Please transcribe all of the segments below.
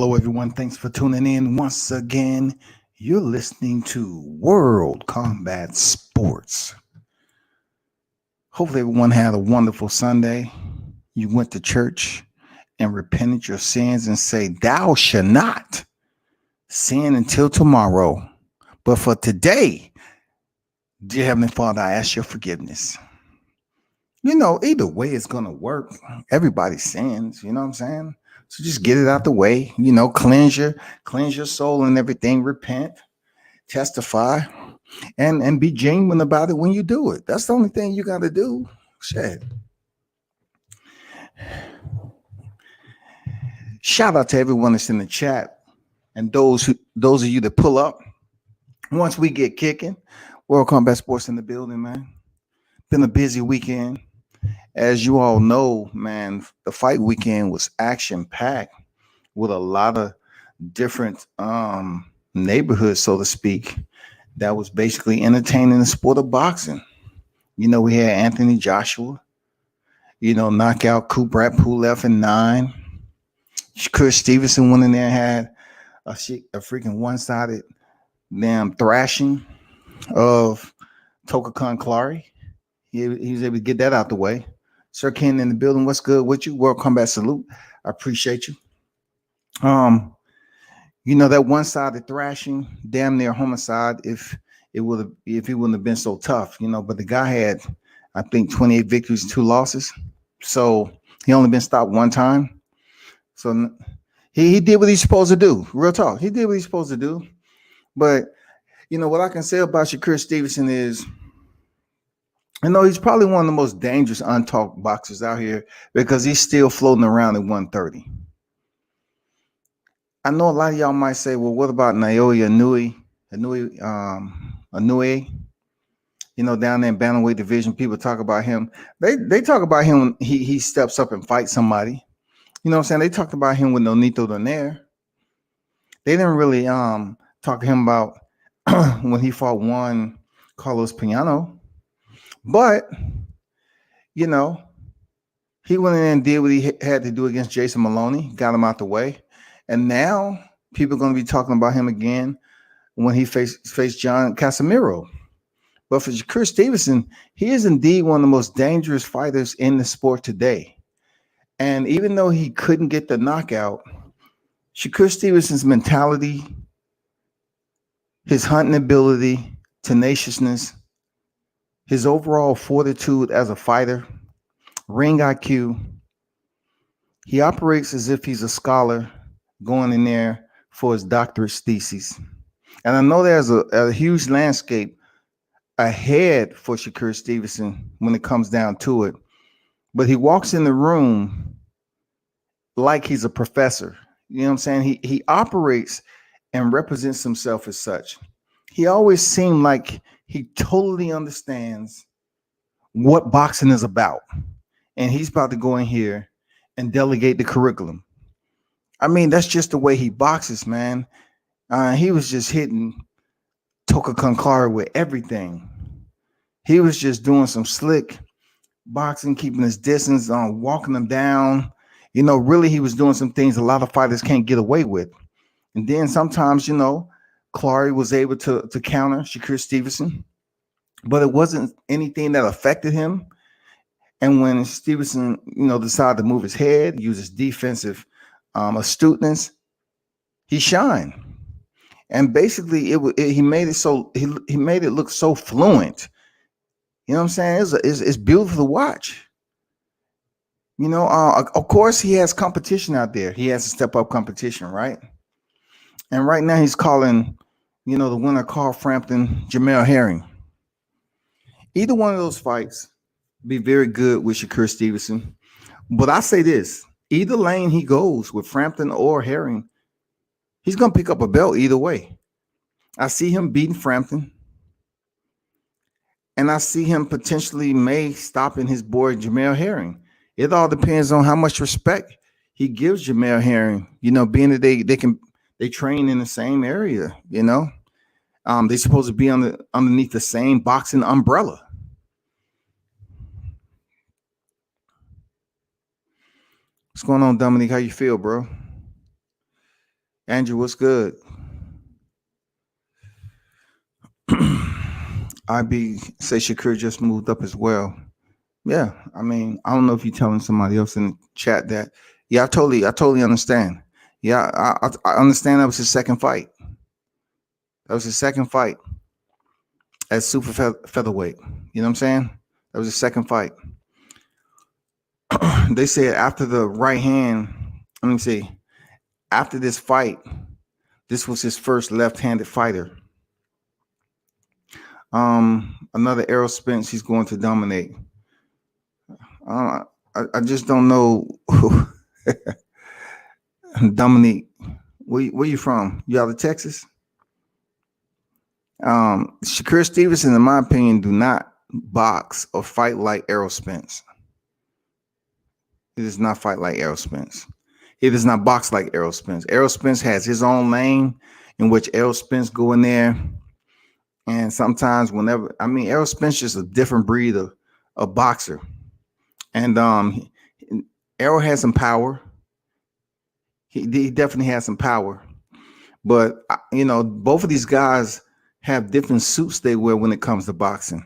Hello, everyone. Thanks for tuning in once again. You're listening to World Combat Sports. Hopefully, everyone had a wonderful Sunday. You went to church and repented your sins and say, "Thou shalt not sin until tomorrow." But for today, dear Heavenly Father, I ask your forgiveness. Either way it's going to work. Everybody sins, you know what I'm saying? So just get it out the way, cleanse your soul and everything, repent, testify, and be genuine about it when you do it. That's the only thing you got to do. Shit. Shout out to everyone that's in the chat and those of you that pull up once we get kicking. World Combat Sports in the building, man. Been a busy weekend. As you all know, man, the fight weekend was action-packed with a lot of different neighborhoods, so to speak, that was basically entertaining the sport of boxing. We had Anthony Joshua, knockout Kubrat Pulev in 9. Shakur Stevenson went in there and had a freaking one-sided damn thrashing of Tokakon Clary. He was able to get that out the way. Sir Ken in the building. What's good with you? World Combat Salute. I appreciate you. That one-sided thrashing, damn near homicide if he wouldn't have been so tough, but the guy had, I think, 28 victories, 2 losses. So he only been stopped one time. So he did what he's supposed to do. Real talk. He did what he's supposed to do. But what I can say about Shakur Stevenson is, he's probably one of the most dangerous untalked boxers out here because he's still floating around at 130. I know a lot of y'all might say, well, what about Naoya Inoue, down there in bantamweight division? People talk about him. They talk about him when he steps up and fights somebody. You know what I'm saying? They talked about him with Nonito Donaire. They didn't really talk to him about when he fought one Carlos Piano. But, he went in and did what he had to do against Jason Maloney, got him out the way. And now people are going to be talking about him again when he faced John Casimiro. But for Shakur Stevenson, he is indeed one of the most dangerous fighters in the sport today. And even though he couldn't get the knockout, Shakur Stevenson's mentality, his hunting ability, tenaciousness, his overall fortitude as a fighter, ring IQ, he operates as if he's a scholar going in there for his doctorate thesis. And I know there's a huge landscape ahead for Shakur Stevenson when it comes down to it. But he walks in the room like he's a professor. You know what I'm saying? He operates and represents himself as such. He always seemed like he totally understands what boxing is about. And he's about to go in here and delegate the curriculum. I mean, that's just the way he boxes, man. He was just hitting Toka Kankara with everything. He was just doing some slick boxing, keeping his distance, walking them down. Really, he was doing some things a lot of fighters can't get away with. And then sometimes, Clary was able to counter Shakur Stevenson, but it wasn't anything that affected him. And when Stevenson, decided to move his head, use his defensive astuteness, he shined. And basically, he made it so he made it look so fluent. You know what I'm saying? It's beautiful to watch. Of course, he has competition out there. He has to step up competition, right? And right now, he's calling, the winner called Frampton Jamel Herring. Either one of those fights be very good with Shakur Stevenson. But I say this, either lane he goes with Frampton or Herring, he's going to pick up a belt either way. I see him beating Frampton. And I see him potentially stopping his boy Jamel Herring. It all depends on how much respect he gives Jamel Herring. Being that they train in the same area. They're supposed to be underneath the same boxing umbrella. What's going on, Dominique? How you feel, bro? Andrew, what's good? IB say Shakur just moved up as well. Yeah, I mean, I don't know if you're telling somebody else in the chat that. Yeah, I totally understand. Yeah, I understand that was his second fight. That was his second fight at featherweight. You know what I'm saying? That was his second fight. They said after the right hand, let me see, after this fight, this was his first left-handed fighter. Another Errol Spence he's going to dominate. I just don't know. Dominique, where you from? You out of Texas? Shakur Stevenson, in my opinion, do not box or fight like Errol Spence. He does not fight like Errol Spence. He does not box like Errol Spence. Errol Spence has his own lane in which Errol Spence go in there. And sometimes Errol Spence is a different breed of boxer. And Errol has some power. He definitely has some power. But, both of these guys have different suits they wear when it comes to boxing.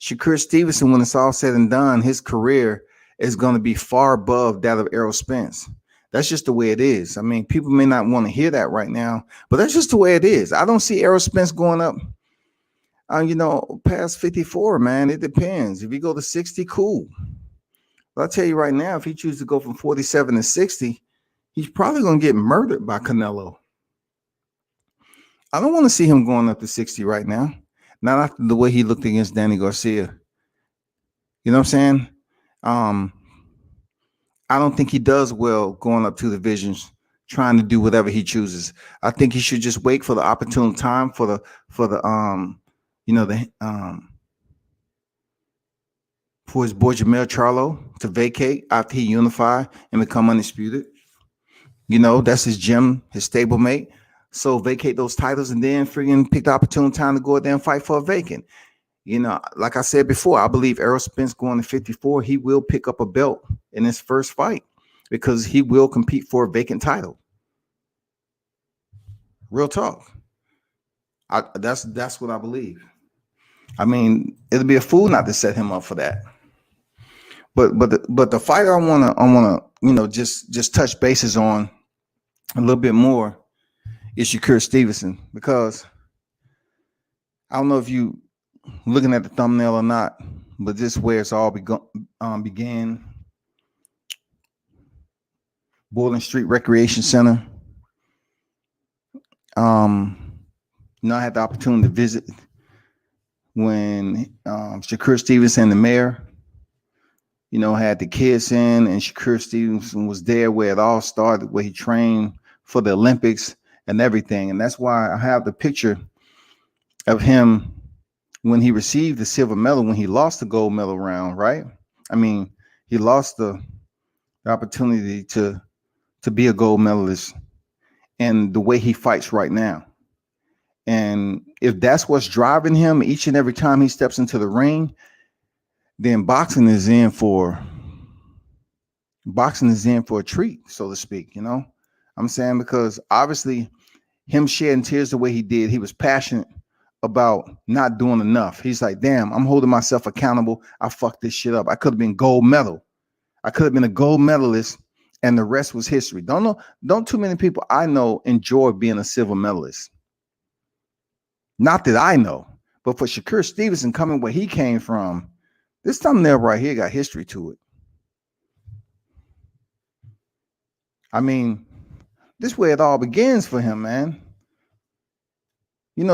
Shakur Stevenson, when it's all said and done, his career is going to be far above that of Errol Spence. That's just the way it is. I mean, people may not want to hear that right now, but that's just the way it is. I don't see Errol Spence going up, past 54, man. It depends. If you go to 60, cool. But I'll tell you right now, if he chooses to go from 47 to 60, he's probably going to get murdered by Canelo. I don't want to see him going up to 60 right now. Not after the way he looked against Danny Garcia. You know what I'm saying? I don't think he does well going up two divisions, trying to do whatever he chooses. I think he should just wait for the opportune time for the for his boy Jamel Charlo to vacate after he unify and become undisputed. That's his gym, his stablemate. So vacate those titles and then friggin' pick the opportune time to go out there and fight for a vacant. Like I said before, I believe Errol Spence going to 54, he will pick up a belt in his first fight because he will compete for a vacant title. Real talk. That's what I believe. I mean, it'll be a fool not to set him up for that. But the fighter I wanna just touch bases on a little bit more is Shakur Stevenson, because I don't know if you looking at the thumbnail or not, but this is where it's all began. Bowling Street Recreation Center. I had the opportunity to visit when Shakur Stevenson, the mayor, had the kids in, and Shakur Stevenson was there where it all started, where he trained for the Olympics and everything. And that's why I have the picture of him when he received the silver medal, when he lost the gold medal round, right? I mean, he lost the opportunity to be a gold medalist, and the way he fights right now. And if that's what's driving him each and every time he steps into the ring, then boxing is in for a treat, so to speak. I'm saying, because obviously him shedding tears the way he did, he was passionate about not doing enough. He's like, damn, I'm holding myself accountable. I fucked this shit up. I could have been gold medal. I could have been a gold medalist, and the rest was history. Don't too many people I know enjoy being a silver medalist. Not that I know, but for Shakur Stevenson, coming where he came from, this thumbnail right here got history to it. I mean, this is where it all begins for him, man.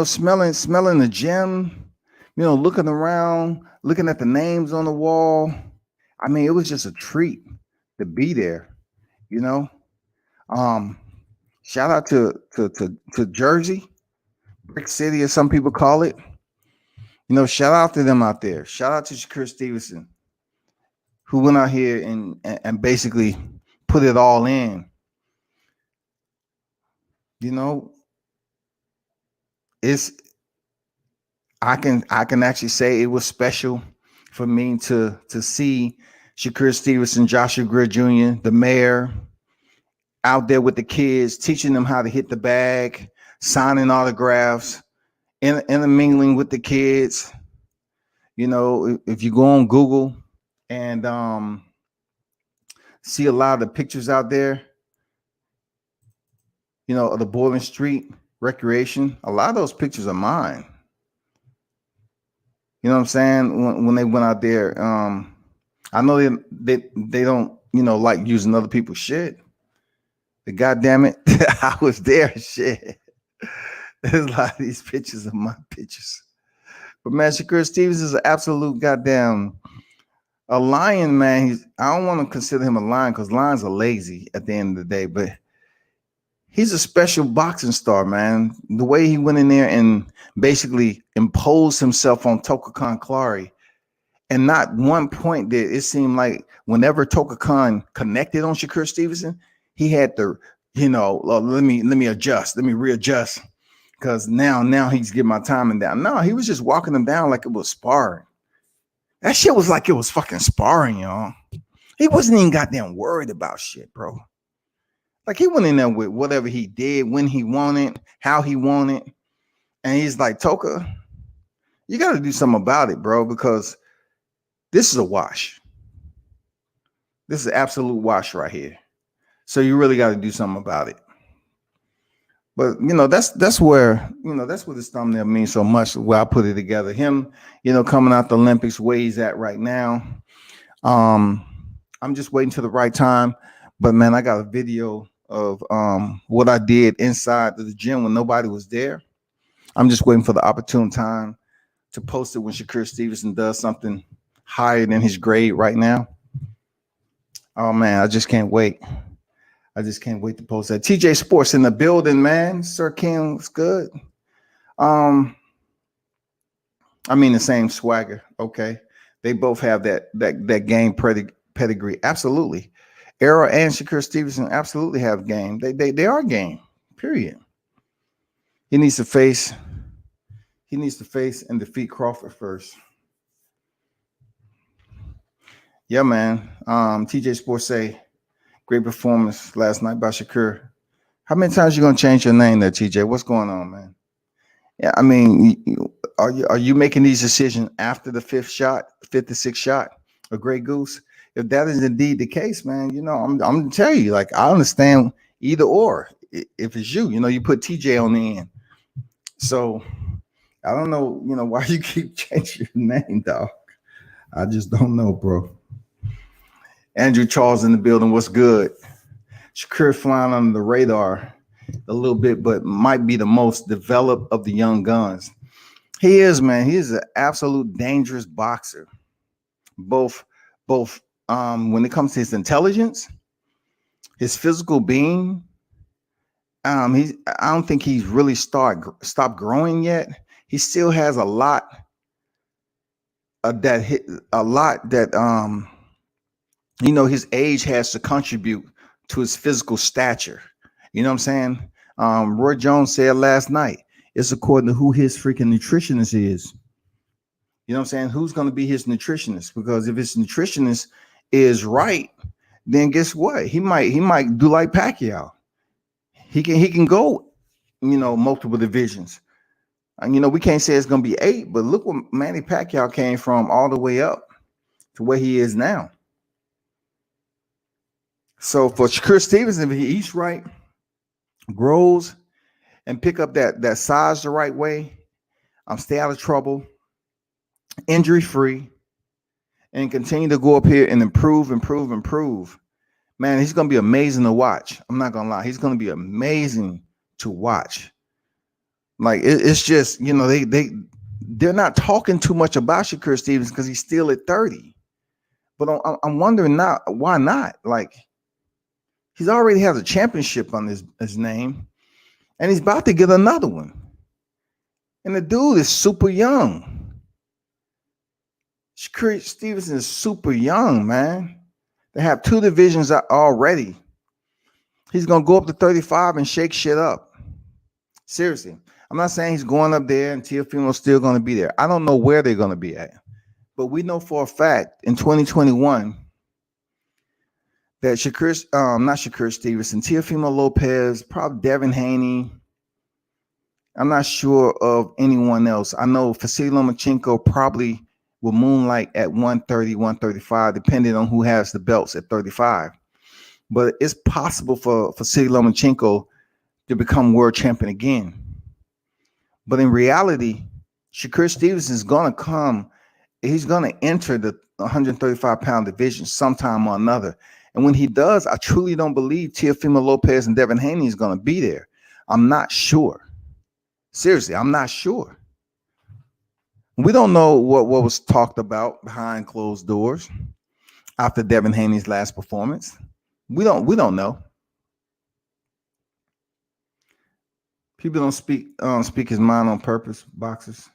Smelling the gym, looking around, looking at the names on the wall. I mean, it was just a treat to be there, Shout out to Jersey, Brick City, as some people call it. Shout out to them out there. Shout out to Shakur Stevenson, who went out here and basically put it all in. I can actually say it was special for me to see Shakur Stevenson, Joshua Greer Jr., the mayor, out there with the kids, teaching them how to hit the bag, signing autographs, intermingling with the kids. You know, if you go on Google and see a lot of the pictures out there, you know, of the Bowling Street recreation, a lot of those pictures are mine. You know what I'm saying? When they went out there, I know they don't, you know, like using other people's shit. But goddamn it, I was there. Shit, there's a lot of these pictures of my pictures. But man, Shakur Stevens is an absolute goddamn a lion, man. I don't want to consider him a lion because lions are lazy at the end of the day. But he's a special boxing star, man. The way he went in there and basically imposed himself on Toka Khan Clary. And not one point did it seem like whenever Toka Khan connected on Shakur Stevenson, he had to, you know, let me adjust, let me readjust, because now he's getting my timing down. No, he was just walking them down like it was sparring. That shit was like it was fucking sparring, y'all. He wasn't even goddamn worried about shit, bro. Like he went in there with whatever he did, when he wanted, how he wanted, and he's like, Toka, you got to do something about it, bro, because this is a wash. This is an absolute wash right here. So you really got to do something about it. But you know, that's where, you know, that's what this thumbnail means so much. Where I put it together. Him, you know, coming out the Olympics, where he's at right now. I'm just waiting to the right time. But man, I got a video of what I did inside of the gym when nobody was there. I'm just waiting for the opportune time to post it when Shakur Stevenson does something higher than his grade right now. Oh man, I just can't wait. I just can't wait to post that. TJ Sports in the building, man. Sir King was good. I mean the same swagger. Okay, they both have that game pedigree. Absolutely. Errol and Shakur Stevenson absolutely have game. They are game. Period. He needs to face and defeat Crawford first. Yeah, man. TJ Sports say great performance last night by Shakur. How many times you gonna change your name there, TJ? What's going on, man? Yeah, I mean, are you making these decisions after the fifth to sixth shot of Grey Goose? If that is indeed the case, man, you know, I'm gonna tell you, like, I understand either or. If it's you know, you put TJ on the end. So I don't know, you know, why you keep changing your name, dog. I just don't know, bro. Andrew Charles in the building. What's good? Shakur flying under the radar a little bit, but might be the most developed of the young guns. He is, man. He is an absolute dangerous boxer. Both when it comes to his intelligence, his physical being. I don't think he's really stopped growing yet. He still has a lot that you know, his age has to contribute to his physical stature. You know what I'm saying? Roy Jones said last night, it's according to who his freaking nutritionist is. You know what I'm saying? Who's going to be his nutritionist? Because if his nutritionist is right, then guess what? He might do like Pacquiao. He can go, you know, multiple divisions. And you know, we can't say it's going to be 8, but look where Manny Pacquiao came from all the way up to where he is now. So for Shakur Stevenson, if he eats right, grows, and pick up that size the right way, stay out of trouble, injury free, and continue to go up here and improve. Man, he's gonna be amazing to watch. I'm not gonna lie, he's gonna be amazing to watch. Like it's just, you know, they're not talking too much about Shakur Stevenson because he's still at 30. But I'm wondering now, why not? Like, he's already has a championship on his name, and he's about to get another one. And the dude is super young. Shakur Stevenson is super young, man. They have 2 divisions already. He's going to go up to 35 and shake shit up. Seriously. I'm not saying he's going up there and Teofimo's still going to be there. I don't know where they're going to be at. But we know for a fact in 2021, that not Shakur Stevenson, Teofimo Lopez, probably Devin Haney. I'm not sure of anyone else. I know Vasily Lomachenko probably will moonlight at 130, 135, depending on who has the belts at 35. But it's possible for Vasily Lomachenko to become world champion again. But in reality, Shakur Stevenson is going to come. He's going to enter the 135-pound division sometime or another. And when he does, I truly don't believe Teofimo Lopez and Devin Haney is going to be there. I'm not sure. Seriously, I'm not sure. We don't know what was talked about behind closed doors after Devin Haney's last performance. We don't know. People don't speak his mind on purpose, boxers.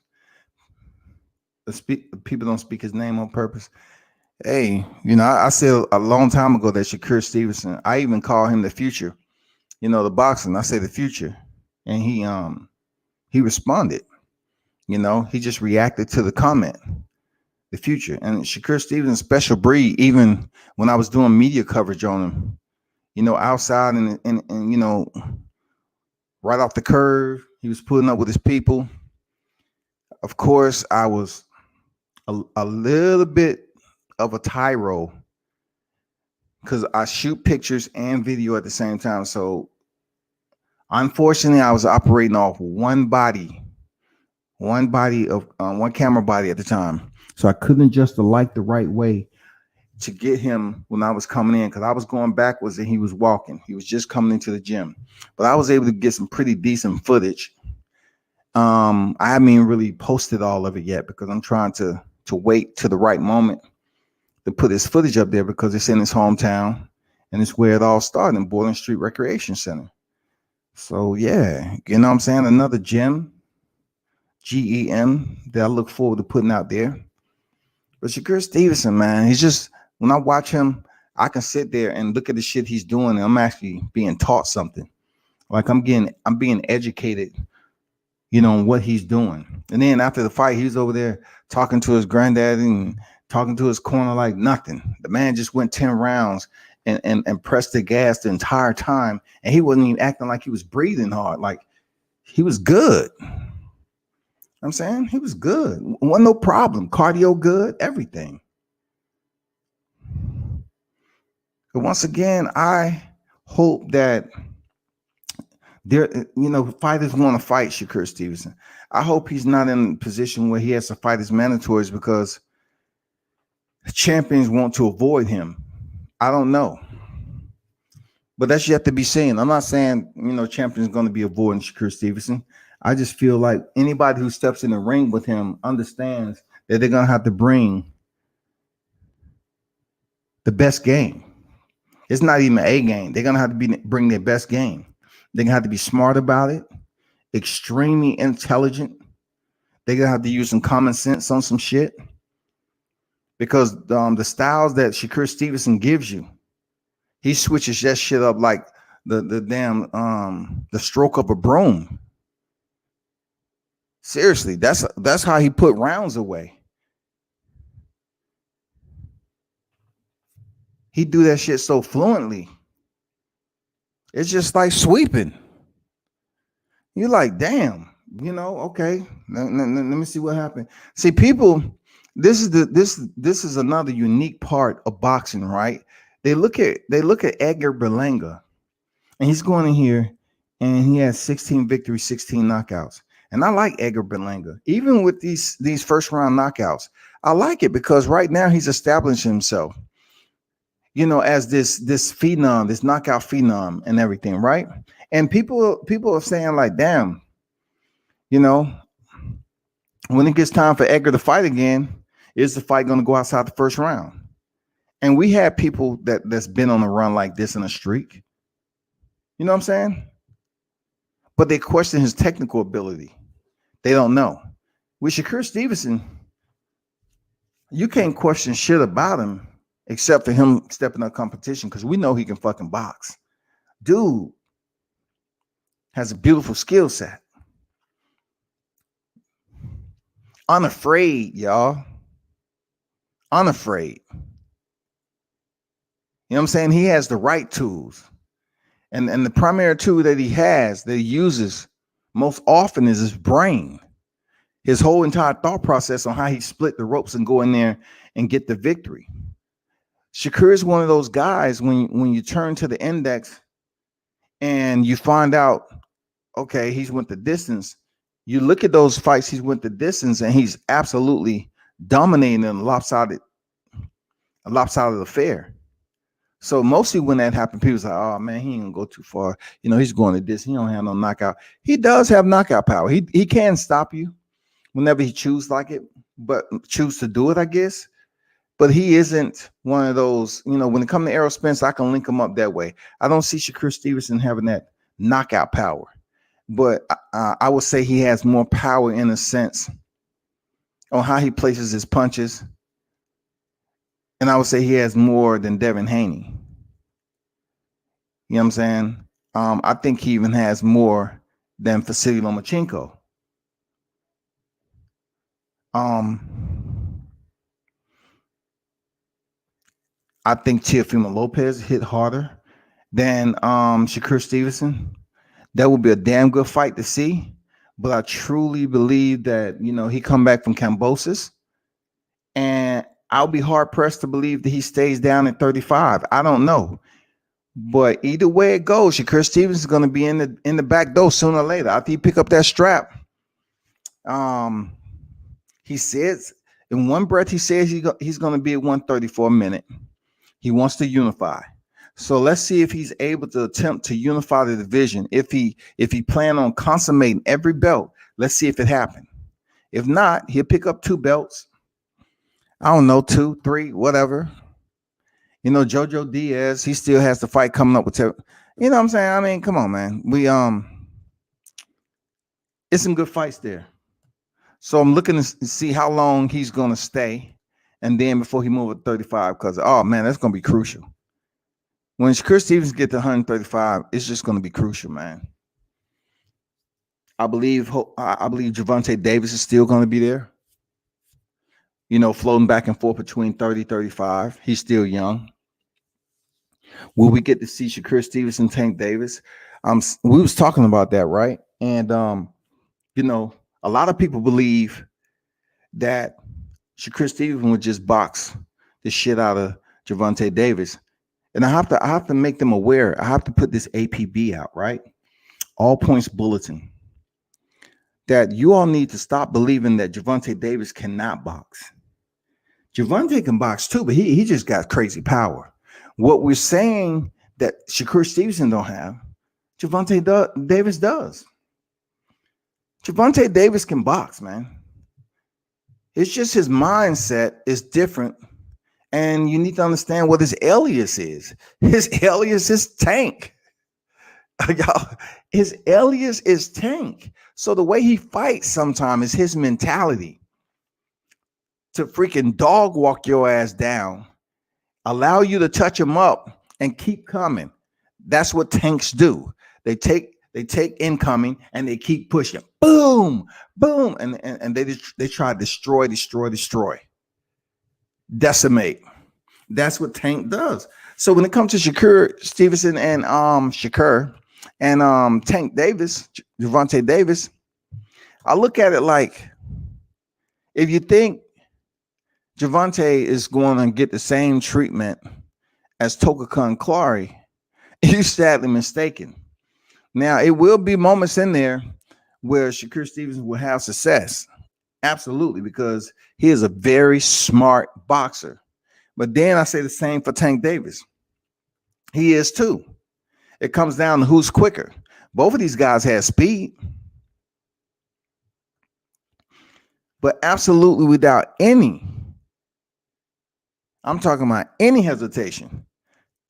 People don't speak his name on purpose. Hey, I said a long time ago that Shakur Stevenson, I even call him the future. The boxing, I say the future. And he responded. He just reacted to the comment, the future. And Shakur Stevens, special breed, even when I was doing media coverage on him, outside and right off the curve, he was putting up with his people. Of course, I was a little bit of a tyro because I shoot pictures and video at the same time. So unfortunately, I was operating off one camera body at the time. So I couldn't adjust the light the right way to get him when I was coming in, because I was going backwards and he was walking. He was just coming into the gym. But I was able to get some pretty decent footage. I haven't even really posted all of it yet because I'm trying to wait to the right moment to put this footage up there, because it's in his hometown and it's where it all started, in Borden Street Recreation Center. So yeah, you know what I'm saying? Another gem, GEM, that I look forward to putting out there. But Shakur Stevenson, man, he's just, when I watch him, I can sit there and look at the shit he's doing, and I'm actually being taught something. Like I'm being educated, on what he's doing. And then after the fight, he's over there talking to his granddaddy and talking to his corner like nothing. The man just went 10 rounds and pressed the gas the entire time, and he wasn't even acting like he was breathing hard. Like he was good. I'm saying he was good. Wasn't no problem. Cardio good, everything. But once again, I hope that fighters want to fight Shakur Stevenson. I hope he's not in a position where he has to fight his mandatories because champions want to avoid him. I don't know. But that's yet to be seen. I'm not saying, champions going to be avoiding Shakur Stevenson. I just feel like anybody who steps in the ring with him understands that they're going to have to bring the best game. It's not even a game. They're going to have to bring their best game. They're going to have to be smart about it, extremely intelligent. They're going to have to use some common sense on some shit. Because the styles that Shakur Stevenson gives you, he switches that shit up like the stroke of a broom. Seriously, that's how he put rounds away. He do that shit so fluently. It's just like sweeping. You're like, damn, okay. Let me see what happened. See, people, this is another unique part of boxing, right? They look at Edgar Berlanga, and he's going in here, and he has 16 victories, 16 knockouts. And I like Edgar Berlanga, even with these first round knockouts. I like it because right now he's establishing himself, as this phenom, this knockout phenom, and everything, right? And people are saying like, damn, when it gets time for Edgar to fight again, is the fight going to go outside the first round? And we have people that's been on a run like this in a streak. You know what I'm saying? But they question his technical ability. They don't know. With Shakur Stevenson, you can't question shit about him except for him stepping up competition, because we know he can fucking box. Dude has a beautiful skill set. Unafraid, y'all. Unafraid. You know what I'm saying? He has the right tools. And the primary tool that he uses most often is his brain. His whole entire thought process on how he split the ropes and go in there and get the victory. Shakur is one of those guys when you turn to the index and you find out, okay, he's went the distance. You look at those fights, he's went the distance, and he's absolutely dominating in a lopsided affair. So mostly when that happened, people say, "Oh man, he ain't gonna go too far. You know, he's going to this. He don't have no knockout. He does have knockout power. He can stop you whenever he choose like it, but choose to do it, I guess. But he isn't one of those. You know, when it comes to Errol Spence, I can link him up that way. I don't see Shakur Stevenson having that knockout power, but I would say he has more power in a sense on how he places his punches. And I would say he has more than Devin Haney. You know what I'm saying? I think he even has more than Vasily Lomachenko. I think Teofimo Lopez hit harder than Shakur Stevenson. That would be a damn good fight to see. But I truly believe that, you know, he come back from cambosis, and I'll be hard pressed to believe that he stays down at 35. I don't know. But either way it goes, Shakur Stevens is going to be in the back door sooner or later. After he pick up that strap, he says in one breath he says he's going to be at 134 a minute. He wants to unify. So let's see if he's able to attempt to unify the division. If he plan on consummating every belt, let's see if it happened. If not, he'll pick up 2 belts. I don't know, 2, 3, whatever. You know, Jojo Diaz, he still has the fight coming up with, you know what I'm saying? I mean, come on, man. It's some good fights there. So I'm looking to see how long he's going to stay, and then before he moves at 35, because, oh, man, that's going to be crucial. When Chris Stevens get to 135, it's just going to be crucial, man. I believe Gervonta Davis is still going to be there. You know, floating back and forth between 30, 35. He's still young. Will we get to see Shakur Stevenson, Tank Davis? We was talking about that, right? And you know, a lot of people believe that Shakur Stevenson would just box the shit out of Gervonta Davis. And I have to make them aware. I have to put this APB out, right? All Points Bulletin. That you all need to stop believing that Gervonta Davis cannot box. Gervonta can box too, but he just got crazy power. What we're saying that Shakur Stevenson don't have, Gervonta Davis does. Gervonta Davis can box, man. It's just his mindset is different. And you need to understand what his alias is. His alias is Tank. His alias is Tank. So the way he fights sometimes is his mentality to freaking dog walk your ass down, allow you to touch him up and keep coming. That's what tanks do. They take incoming and they keep pushing. Boom, boom. And they try to destroy, decimate. That's what Tank does. So when it comes to Shakur Stevenson and Shakur and Tank Davis, Gervonta Davis, I look at it like, if you think Gervonta is going to get the same treatment as Tokakun Clary, you're sadly mistaken. Now, it will be moments in there where Shakur Stevenson will have success. Absolutely, because he is a very smart boxer. But then I say the same for Tank Davis. He is too. It comes down to who's quicker. Both of these guys have speed. But absolutely without any, I'm talking about any hesitation,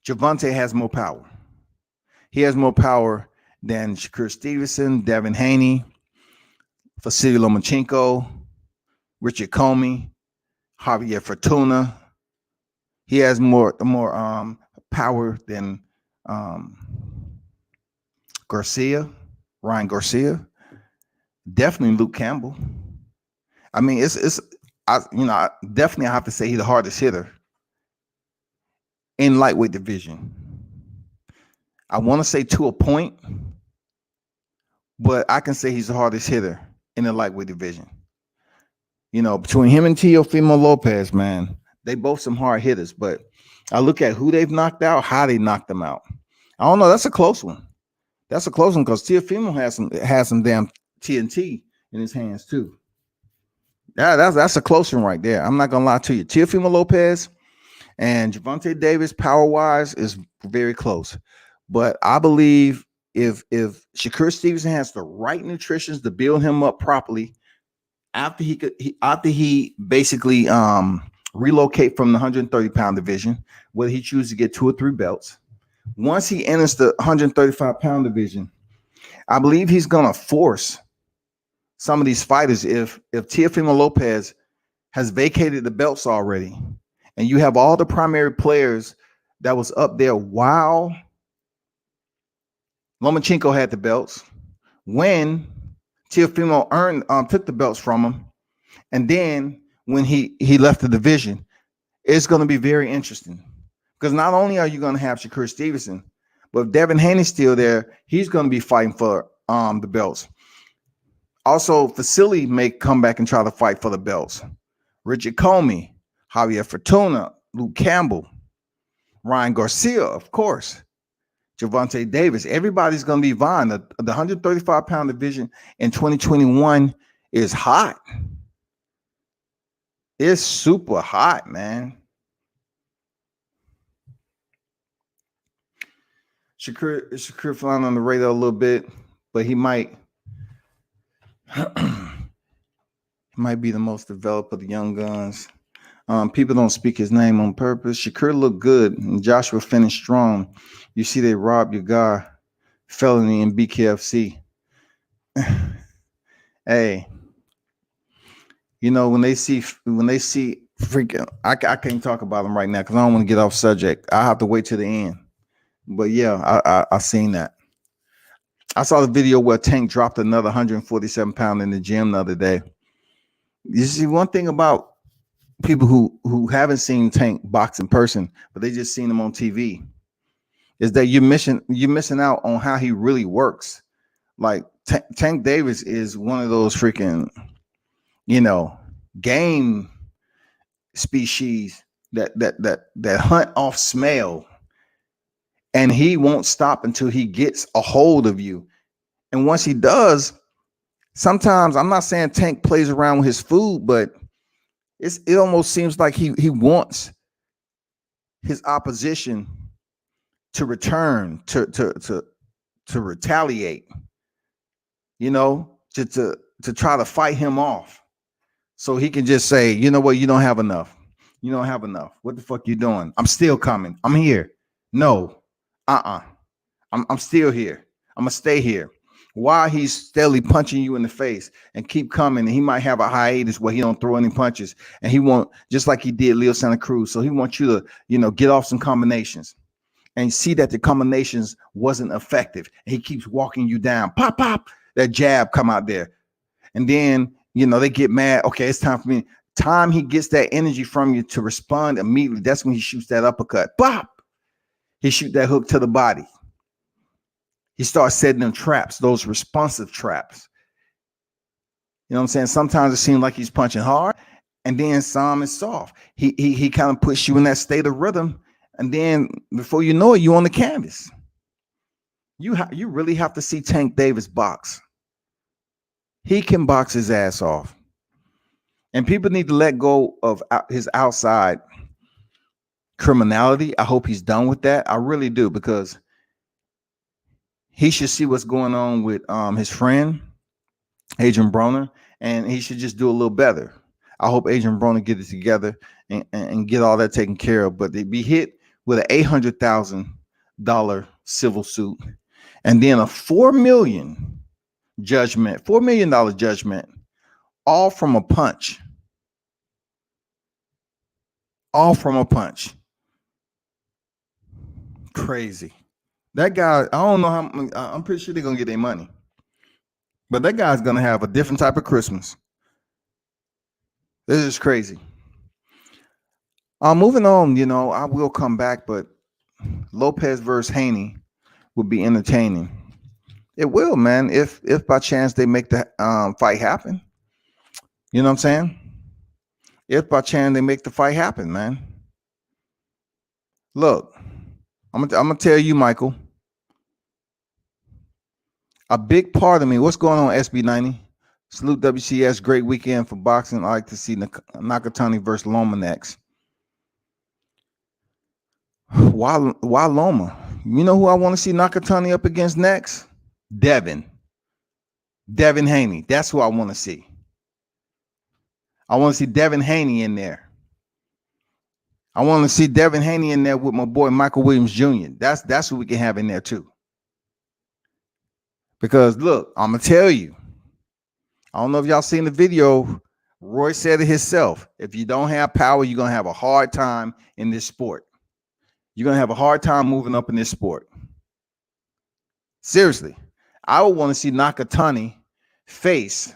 Gervonta has more power. He has more power than Shakur Stevenson, Devin Haney, Vasily Lomachenko, Richard Comey, Javier Fortuna. He has more power than Garcia, Ryan Garcia, definitely Luke Campbell. I mean, I definitely have to say he's the hardest hitter in lightweight division. I want to say to a point, but I can say he's the hardest hitter in the lightweight division. You know, between him and Teofimo Lopez, man, they both some hard hitters. But I look at who they've knocked out, how they knocked them out. I don't know. That's a close one. That's a close one because Teofimo has some damn TNT in his hands too. Yeah, that's a close one right there. I'm not gonna lie to you. Teofimo Lopez and Gervonta Davis, power wise, is very close. But I believe if Shakur Stevenson has the right nutrition to build him up properly, after he basically relocate from the 130-pound division, whether he chooses to get 2 or 3 belts, once he enters the 135-pound division, I believe he's gonna force some of these fighters. If Teofimo Lopez has vacated the belts already, and you have all the primary players that was up there while Lomachenko had the belts, when Teofimo took the belts from him, and then when he left the division, it's going to be very interesting because not only are you going to have Shakur Stevenson, but if Devin Haney's still there, he's going to be fighting for the belts. Also, Vasily may come back and try to fight for the belts. Richard Comey, Javier Fortuna, Luke Campbell, Ryan Garcia, of course, Gervonta Davis. Everybody's going to be vying. The 135-pound division in 2021 is hot. It's super hot, man. Shakur flying on the radar a little bit, but he might be the most developed of the young guns. People don't speak his name on purpose. Shakur looked good, and Joshua finished strong. You see, they robbed your guy, felony in BKFC. Hey, you know when they see freaking, I can't talk about them right now because I don't want to get off subject. I have to wait till the end. But yeah, I seen that. I saw the video where Tank dropped another 147 pound in the gym the other day. You see, one thing about people who haven't seen Tank box in person, but they just seen him on TV, is that you're missing out on how he really works. Like Tank Davis is one of those freaking, game species that hunt off smell, and he won't stop until he gets a hold of you. And once he does, sometimes, I'm not saying Tank plays around with his food, but it almost seems like he wants his opposition to return, to retaliate, to try to fight him off, so he can just say, you know what, you don't have enough. You don't have enough. What the fuck you doing? I'm still coming. I'm here. No, I'm still here. I'm gonna stay here. While he's steadily punching you in the face and keep coming, and he might have a hiatus where he don't throw any punches, and he won't, just like he did Leo Santa Cruz. So he wants you to, get off some combinations and see that the combinations wasn't effective. And he keeps walking you down. Pop, pop, that jab come out there. And then, they get mad. Okay, it's time for me. Time he gets that energy from you to respond immediately, that's when he shoots that uppercut. Bop! He shoot that hook to the body. He starts setting them traps, those responsive traps. You know what I'm saying? Sometimes it seems like he's punching hard, and then some is soft. He kind of puts you in that state of rhythm, and then before you know it, you're on the canvas. You really have to see Tank Davis box. He can box his ass off. And people need to let go of his outside criminality. I hope he's done with that. I really do, because he should see what's going on with his friend, Adrian Broner, and he should just do a little better. I hope Adrian Broner get it together and get all that taken care of. But they be hit with an $800,000 civil suit, and then a $4 million judgment, all from a punch. All from a punch. Crazy. That guy, I don't know how. I'm pretty sure they're gonna get their money, but that guy's gonna have a different type of Christmas. This is crazy. Moving on, I will come back, but Lopez versus Haney would be entertaining. It will, man. If by chance they make the fight happen, you know what I'm saying? If by chance they make the fight happen, man. Look, I'm gonna tell you, Michael. A big part of me. What's going on, SB90? Salute WCS. Great weekend for boxing. I like to see Nakatani versus Loma next. Why Loma? You know who I want to see Nakatani up against next? Devin Haney. That's who I want to see. I want to see Devin Haney in there. I want to see Devin Haney in there with my boy Michael Williams Jr. That's who we can have in there too. Because look, I'm gonna tell you. I don't know if y'all seen the video. Roy said it himself. If you don't have power, you're gonna have a hard time in this sport. You're gonna have a hard time moving up in this sport. Seriously, I would want to see Nakatani face,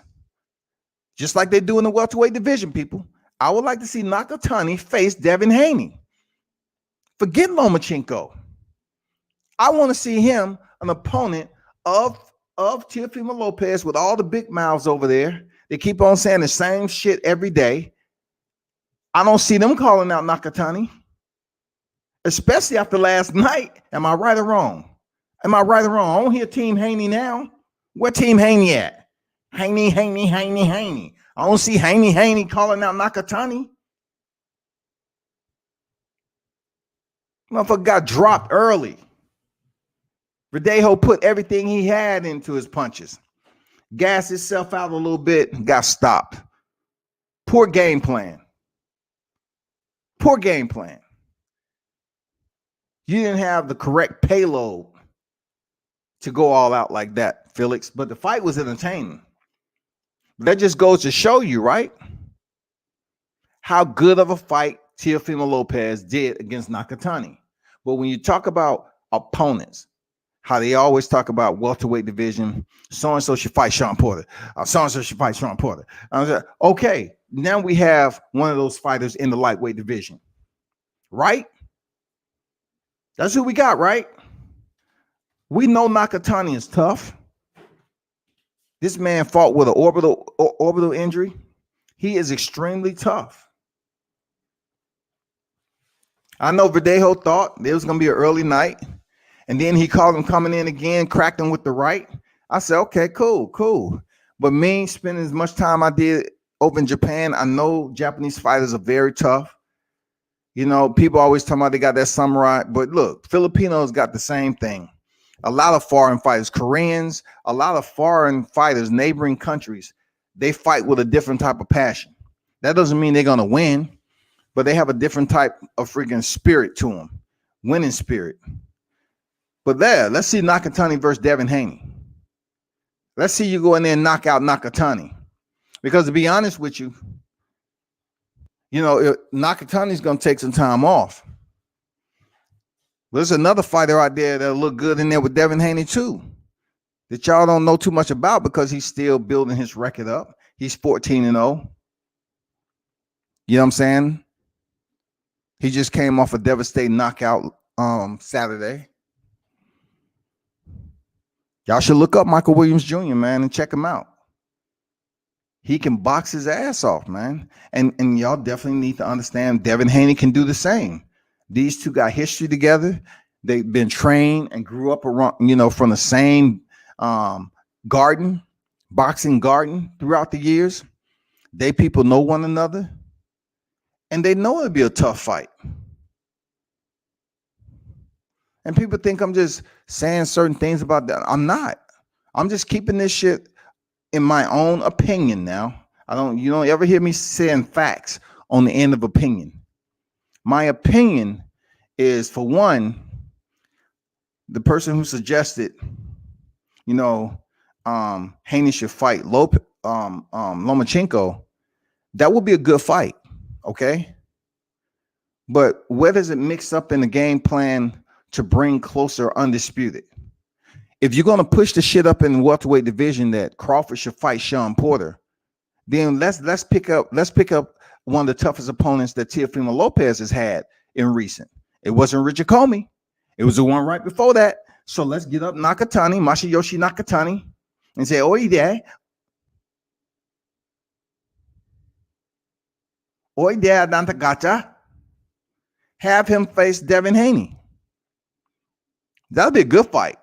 just like they do in the welterweight division, people. I would like to see Nakatani face Devin Haney. Forget Lomachenko. I want to see him, an opponent of Teofimo Lopez, with all the big mouths over there. They keep on saying the same shit every day. I don't see them calling out Nakatani, especially after last night. Am I right or wrong? I don't hear Team Haney now. Where Team Haney at? Haney. I don't see Haney calling out Nakatani. Motherfucker got dropped early. Verdejo put everything he had into his punches. Gassed himself out a little bit, got stopped. Poor game plan. You didn't have the correct payload to go all out like that, Felix. But the fight was entertaining. That just goes to show you, right, how good of a fight Teofimo Lopez did against Nakatani. But when you talk about opponents, how they always talk about welterweight division, so-and-so should fight Sean Porter. So-and-so should fight Sean Porter. Okay, now we have one of those fighters in the lightweight division, right? That's who we got, right? We know Nakatani is tough. This man fought with an orbital injury. He is extremely tough. I know Verdejo thought it was going to be an early night, and then he called him coming in again, cracked him with the right. I said, okay, cool. But me spending as much time I did over in Japan, I know Japanese fighters are very tough. You know, people always talk about they got that samurai, but look, Filipinos got the same thing. A lot of foreign fighters, Koreans, a lot of foreign fighters, neighboring countries, they fight with a different type of passion. That doesn't mean they're going to win, but they have a different type of freaking spirit to them, winning spirit. But let's see Nakatani versus Devin Haney. Let's see you go in there and knock out Nakatani. Because to be honest with you, Nakatani's going to take some time off. There's another fighter out there that'll look good in there with Devin Haney too, that y'all don't know too much about because he's still building his record up. He's 14-0. You know what I'm saying? He just came off a devastating knockout Saturday. Y'all should look up Michael Williams Jr., man, and check him out. He can box his ass off, man. And y'all definitely need to understand Devin Haney can do the same. These two got history together. They've been trained and grew up around, from the same boxing garden throughout the years. People know one another, and they know it'll be a tough fight. And people think I'm just saying certain things about that. I'm not. I'm just keeping this shit in my own opinion now. You don't ever hear me saying facts on the end of opinion. My opinion is, for one, the person who suggested, Haney should fight Lomachenko. That would be a good fight, okay? But where does it mix up in the game plan to bring closer Undisputed? If you're going to push the shit up in the welterweight division that Crawford should fight Sean Porter, then let's pick up one of the toughest opponents that Teofimo Lopez has had in recent. It wasn't Richard Comey. It was the one right before that. So let's get up Nakatani, Masayoshi Nakatani, and say, Oi there, Dantagata. Have him face Devin Haney. That'll be a good fight.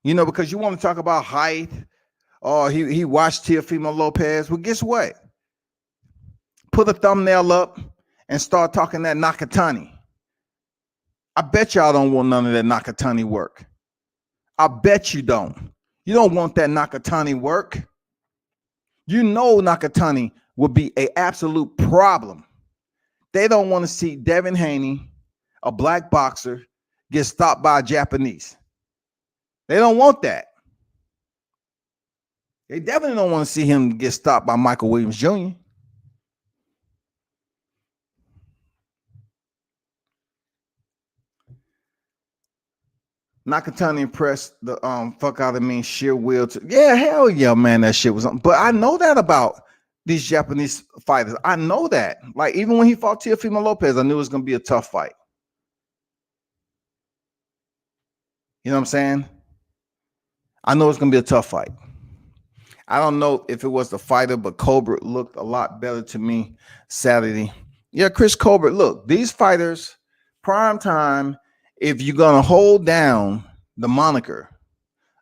You know, because you want to talk about height. Oh, he watched Teofimo Lopez. Well, guess what? Put a thumbnail up and start talking that Nakatani. I bet y'all don't want none of that Nakatani work. I bet you don't. You don't want that Nakatani work. You know Nakatani would be an absolute problem. They don't want to see Devin Haney, a black boxer, get stopped by a Japanese. They don't want that. They definitely don't want to see him get stopped by Michael Williams Jr. Nakatani impressed the fuck out of me, sheer will to, yeah, hell yeah, man, that shit was on. But I know that about these Japanese fighters. I know that. Like, even when he fought Teofimo Lopez, I knew it was gonna be a tough fight. You know what I'm saying? I know it's gonna be a tough fight. I don't know if it was the fighter, but Colbert looked a lot better to me Saturday. Yeah, Chris Colbert. Look, these fighters, prime time. If you're gonna hold down the moniker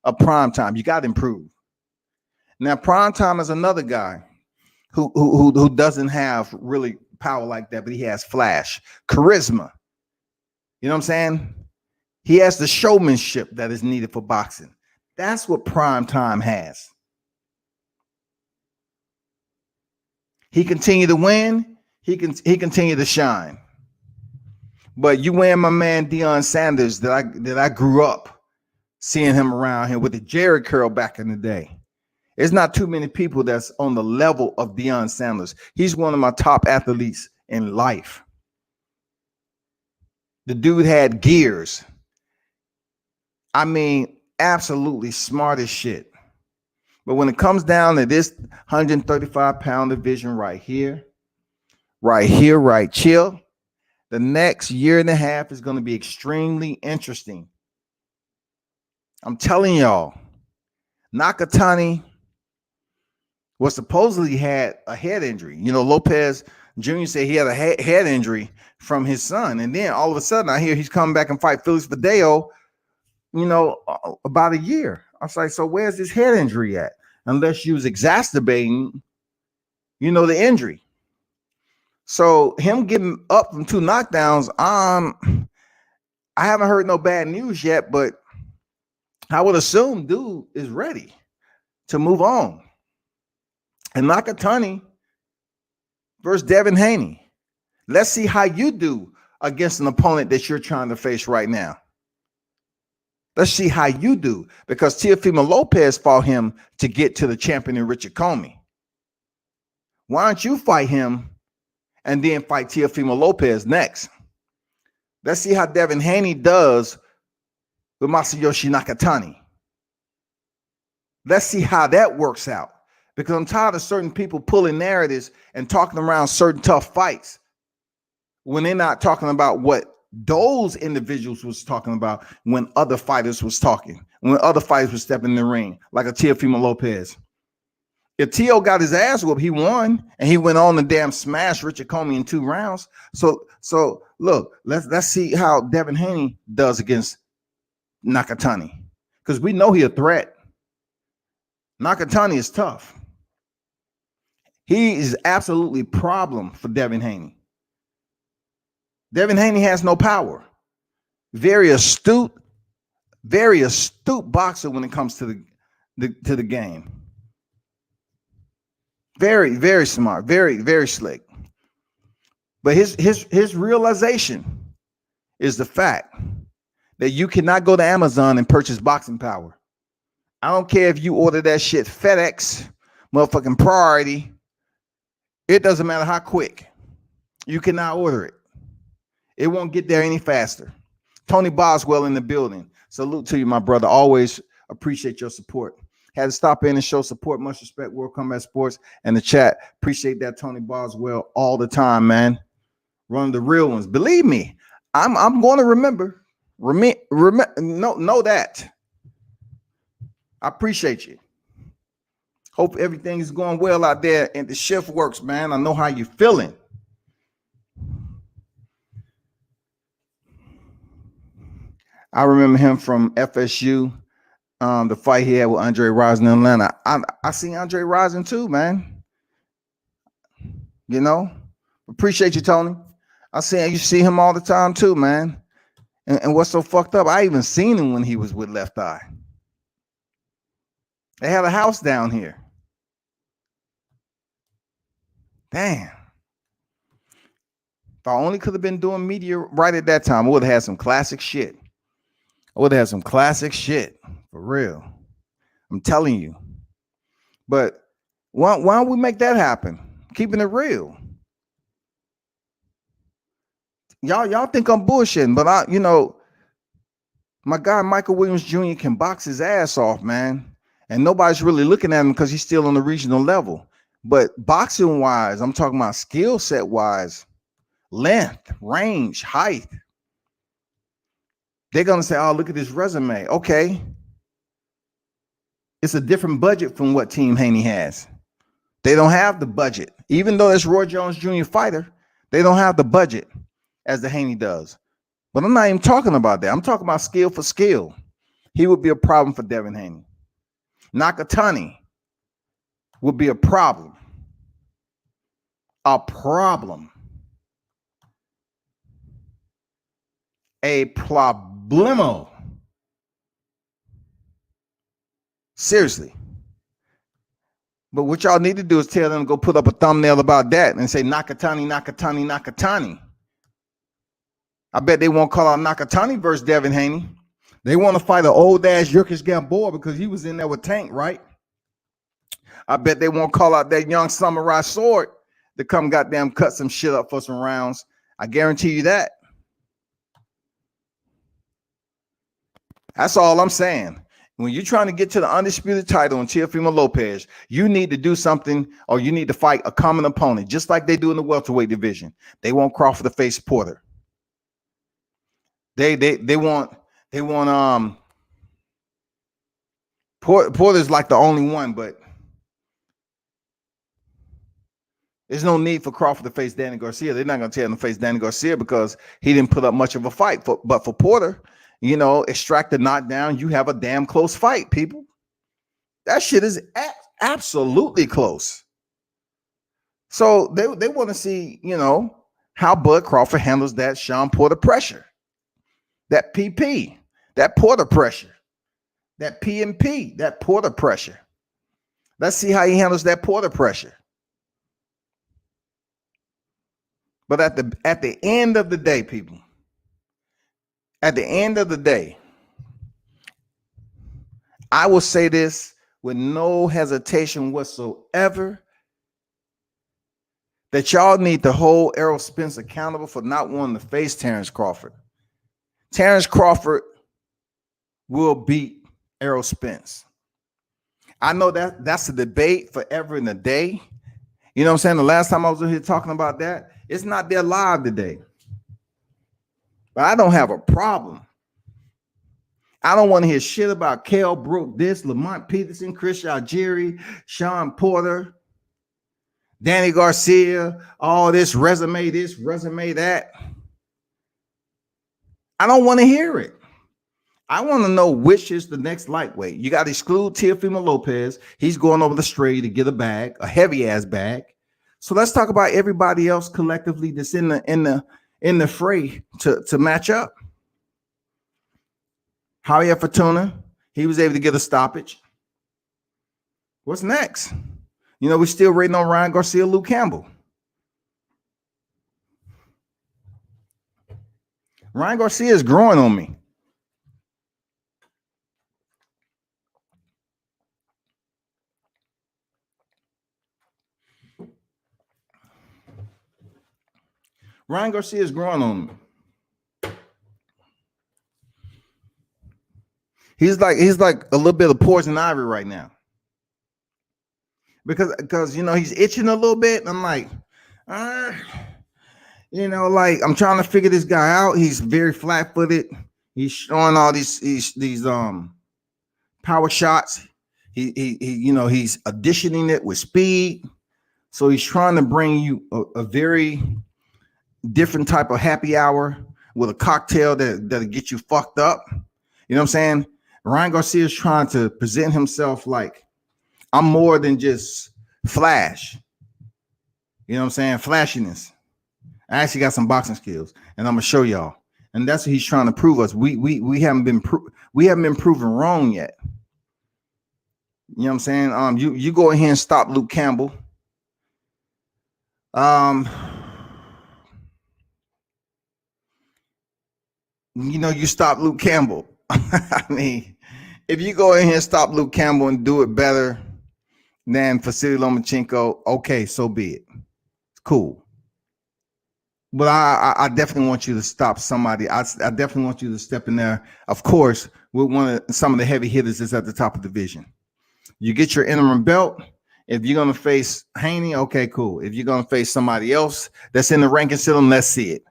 of prime time, you got to improve. Now, prime time is another guy who doesn't have really power like that, but he has flash, charisma. You know what I'm saying? He has the showmanship that is needed for boxing. That's what prime time has. He continued to win. He continued to shine. But you and my man Deion Sanders that I grew up seeing him around here with the Jerry curl back in the day. There's not too many people that's on the level of Deion Sanders. He's one of my top athletes in life. The dude had gears. I mean, absolutely smart as shit. But when it comes down to this 135-pound division right here, right chill, the next year and a half is going to be extremely interesting. I'm telling y'all, Nakatani was supposedly had a head injury. You know, Lopez Jr. said he had a head injury from his son. And then all of a sudden I hear he's coming back and fight Felix Verdeo, you know, about a year. I was like, so where's this head injury at? Unless you was exacerbating, you know, the injury. So him getting up from 2 knockdowns, I haven't heard no bad news yet, but I would assume dude is ready to move on. And Nakatani versus Devin Haney. Let's see how you do against an opponent that you're trying to face right now. Let's see how you do, because Teofimo Lopez fought him to get to the champion in Richard Comey. Why don't you fight him and then fight Teofimo Lopez next? Let's see how Devin Haney does with Masayoshi Nakatani. Let's see how that works out, because I'm tired of certain people pulling narratives and talking around certain tough fights when they're not talking about what those individuals was talking about when other fighters was talking, when other fighters was stepping in the ring, like a Teofimo Lopez. If Teo got his ass whooped, he won, and he went on to damn smash Richard Comey in 2 rounds. So look, let's see how Devin Haney does against Nakatani, because we know he a threat. Nakatani is tough. He is absolutely a problem for Devin Haney. Devin Haney has no power. Very astute boxer when it comes to the game. Very, very smart, very slick. But his realization is the fact that you cannot go to Amazon and purchase boxing power. I don't care if you order that shit FedEx, motherfucking Priority. It doesn't matter how quick. You cannot order it. It won't get there any faster. Tony Boswell in the building. Salute to you, my brother. Always appreciate your support. Had to stop in and show support. Much respect, World Combat Sports and the chat. Appreciate that, Tony Boswell, all the time, man. Run the real ones. Believe me, I'm going to remember. Know that. I appreciate you. Hope everything is going well out there and the shift works, man. I know how you're feeling. I remember him from FSU, the fight he had with Andre Rison in Atlanta. I seen Andre Rison too, man. You know, appreciate you, Tony. You see him all the time too, man. And what's so fucked up? I even seen him when he was with Left Eye. They had a house down here. Damn. If I only could have been doing media right at that time, I would have had some classic shit. For real. I'm telling you. But why don't we make that happen? Keeping it real. Y'all think I'm bullshitting, but my guy Michael Williams Jr. can box his ass off, man. And nobody's really looking at him because he's still on the regional level. But boxing wise, I'm talking about skill set wise, length, range, height. They're going to say, oh, look at this resume. Okay. It's a different budget from what Team Haney has. They don't have the budget. Even though it's Roy Jones Jr. fighter, they don't have the budget as the Haney does. But I'm not even talking about that. I'm talking about skill for skill. He would be a problem for Devin Haney. Nakatani would be a problem. A problemo. Seriously. But what y'all need to do is tell them to go put up a thumbnail about that and say Nakatani. I bet they won't call out Nakatani versus Devin Haney. They want to fight an old ass Yurkish Gamboa because he was in there with Tank, right? I bet they won't call out that young samurai sword to come goddamn cut some shit up for some rounds. I guarantee you that. That's all I'm saying. When you're trying to get to the undisputed title in Teofimo Lopez, you need to do something, or you need to fight a common opponent, just like they do in the welterweight division. They want Crawford to face Porter. They want Porter's like the only one, but there's no need for Crawford to face Danny Garcia. They're not going to tell him to face Danny Garcia because he didn't put up much of a fight. But for Porter, extract the knockdown. You have a damn close fight, people. That shit is absolutely close. So they want to see, how Bud Crawford handles that Sean Porter pressure, that PP, that Porter pressure, that PMP, that Porter pressure. Let's see how he handles that Porter pressure. But at the end of the day, people, at the end of the day, I will say this with no hesitation whatsoever, that y'all need to hold Errol Spence accountable for not wanting to face Terrence Crawford. Terrence Crawford will beat Errol Spence. I know that's a debate forever and a day. You know what I'm saying? The last time I was here talking about that, it's not there live today. But I don't have a problem. I don't want to hear shit about Kell Brook, this, Lamont Peterson, Chris Algieri, Sean Porter, Danny Garcia, all this, resume that. I don't want to hear it. I want to know which is the next lightweight. You got to exclude Teofimo Lopez. He's going over the stray to get a bag, a heavy ass bag. So let's talk about everybody else collectively that's in the fray to match up. Javier Fortuna, he was able to get a stoppage. What's next? We're still waiting on Ryan Garcia, Luke Campbell. Ryan Garcia is growing on me. Ryan Garcia is growing on me. He's like a little bit of poison ivy right now. because he's itching a little bit. And I'm like, uh, like I'm trying to figure this guy out. He's very flat-footed. He's showing all these power shots. He's additioning it with speed. So he's trying to bring you a very different type of happy hour with a cocktail that'll get you fucked up. You know what I'm saying? Ryan Garcia is trying to present himself like I'm more than just flash. You know what I'm saying? Flashiness. I actually got some boxing skills, and I'm gonna show y'all. And that's what he's trying to prove us. We haven't been proven wrong yet. You know what I'm saying? You go ahead and stop Luke Campbell. You stop Luke Campbell. I mean, if you go in here and stop Luke Campbell and do it better than Vasily Lomachenko, okay, so be it. It's cool. But I definitely want you to stop somebody. I definitely want you to step in there, of course, with some of the heavy hitters that's at the top of the division. You get your interim belt. If you're going to face Haney, okay, cool. If you're going to face somebody else that's in the ranking system, let's see it.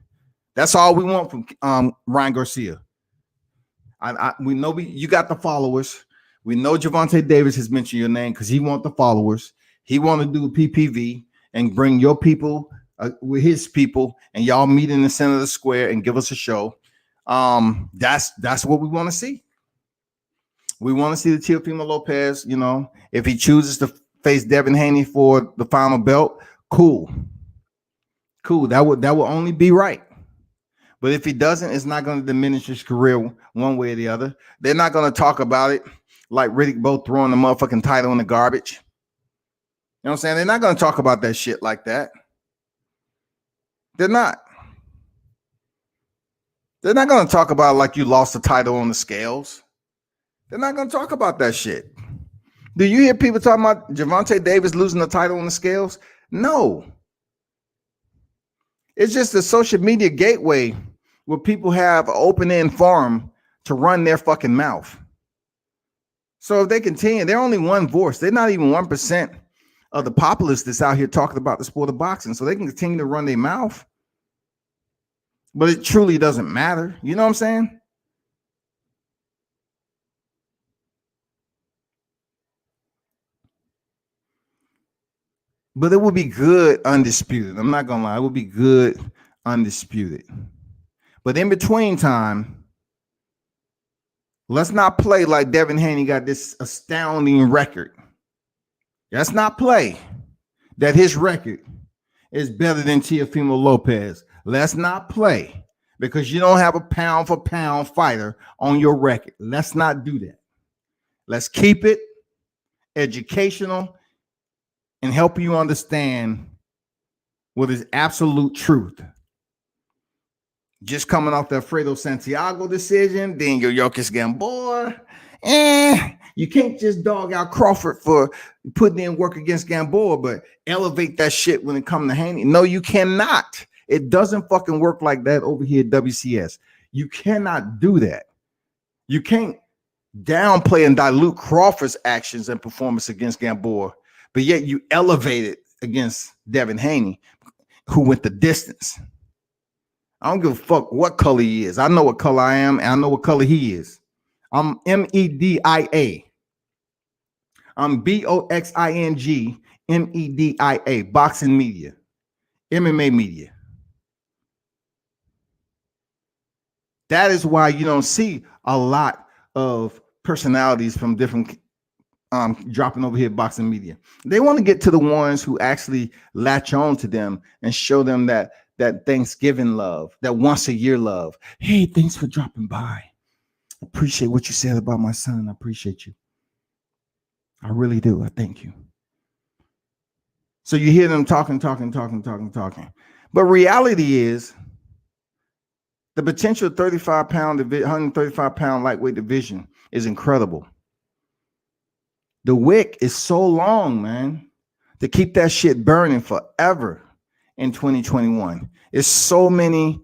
That's all we want from Ryan Garcia. We know you got the followers. We know Gervonta Davis has mentioned your name because he wants the followers. He want to do PPV and bring your people with his people, and y'all meet in the center of the square and give us a show. That's what we want to see. We want to see the Teofimo Lopez. If he chooses to face Devin Haney for the final belt, cool. That would only be right. But if he doesn't, it's not going to diminish his career one way or the other. They're not going to talk about it like Riddick Bowe throwing the motherfucking title in the garbage. You know what I'm saying? They're not going to talk about that shit like that. They're not. They're not going to talk about like you lost the title on the scales. They're not going to talk about that shit. Do you hear people talking about Gervonta Davis losing the title on the scales? No. It's just a social media gateway where people have an open-end forum to run their fucking mouth. So if they continue, they're only one voice. They're not even 1% of the populace that's out here talking about the sport of boxing. So they can continue to run their mouth. But it truly doesn't matter. You know what I'm saying? But it would be good undisputed. I'm not going to lie. It would be good undisputed. But in between time, let's not play like Devin Haney got this astounding record. Let's not play that his record is better than Teofimo Lopez. Let's not play because you don't have a pound for pound fighter on your record. Let's not do that. Let's keep it educational and help you understand what is absolute truth. Just coming off the Fredo Santiago decision, then your Yokis Gamboa. You can't just dog out Crawford for putting in work against Gamboa, but elevate that shit when it comes to Haney. No, you cannot. It doesn't fucking work like that over here at WCS. You cannot do that. You can't downplay and dilute Crawford's actions and performance against Gamboa, but yet you elevate it against Devin Haney, who went the distance. I don't give a fuck what color he is. I know what color I am, and I know what color he is. I'm MEDIA. I'm BOXING MEDIA, boxing media, MMA media. That is why you don't see a lot of personalities from different dropping over here boxing media. They want to get to the ones who actually latch on to them and show them that Thanksgiving love, that once a year love. Hey, thanks for dropping by. Appreciate what you said about my son. I appreciate you. I really do. I thank you. So you hear them talking. But reality is the potential 135-pound lightweight division is incredible. The wick is so long, man, to keep that shit burning forever in 2021. There's so many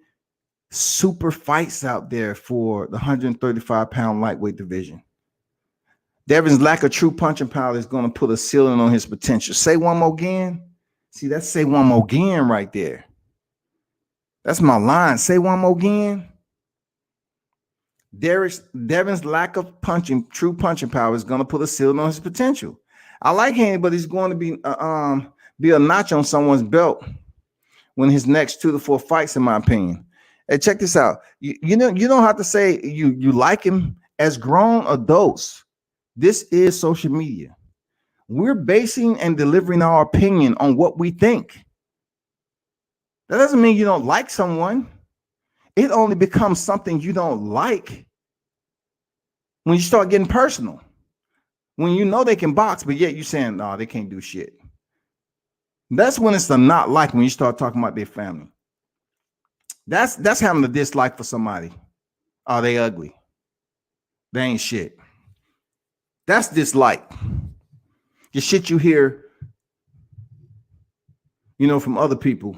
super fights out there for the 135-pound lightweight division. Devin's lack of true punching power is going to put a ceiling on his potential. Say one more again. See, that's say one more again right there. That's my line. Say one more again. Devin's lack of true punching power is going to put a ceiling on his potential. I like Haney, but he's going to be a notch on someone's belt when his next 2 to 4 fights, in my opinion. Hey, check this out. You don't have to say you like him. As grown adults, this is social media. We're basing and delivering our opinion on what we think. That doesn't mean you don't like someone. It only becomes something you don't like when you start getting personal. When you know they can box, but yet you're saying, no, they can't do shit. That's when it's the not like, when you start talking about their family. That's having a dislike for somebody. Oh, they ugly. They ain't shit. That's dislike. The shit you hear, from other people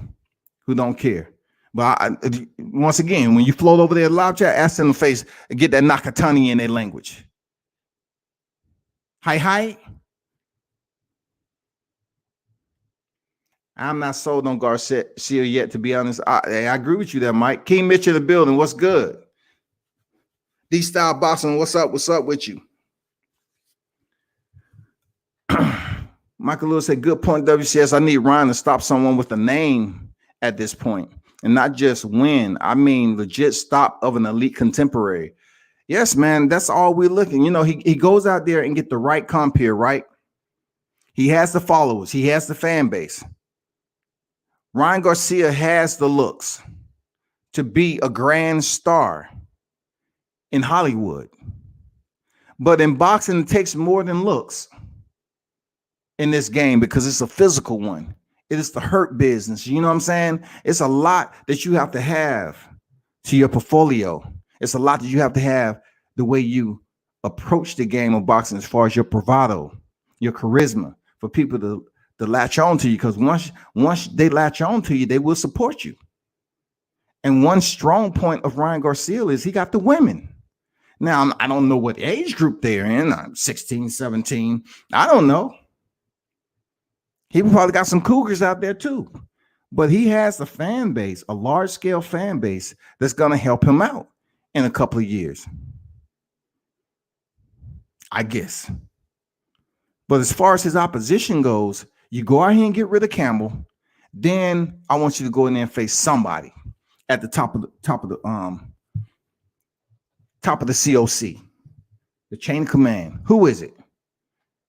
who don't care. But once again, when you float over there live chat, ask them in the face and get that Nakatani in their language. Hi. I'm not sold on Garcia yet, to be honest. I agree with you there, Mike. King Mitch in the building. What's good? D-Style Boxing, what's up? What's up with you? Michael Lewis said, good point, WCS. I need Ryan to stop someone with a name at this point and not just win. I mean, legit stop of an elite contemporary. Yes, man, that's all we're looking. He goes out there and get the right comp here, right? He has the followers. He has the fan base. Ryan Garcia has the looks to be a grand star in Hollywood. But in boxing, it takes more than looks in this game because it's a physical one. It is the hurt business. You know what I'm saying? It's a lot that you have to have to your portfolio. It's a lot that you have to have the way you approach the game of boxing as far as your bravado, your charisma, for people to latch on to you. Because once they latch on to you, they will support you. And one strong point of Ryan Garcia is he got the women. Now, I don't know what age group they're in. 16, 17. I don't know. He probably got some cougars out there too. But he has a fan base, a large-scale fan base that's going to help him out in a couple of years, I guess. But as far as his opposition goes, you go out here and get rid of Campbell. Then I want you to go in there and face somebody at the top of the COC, the chain of command. Who is it?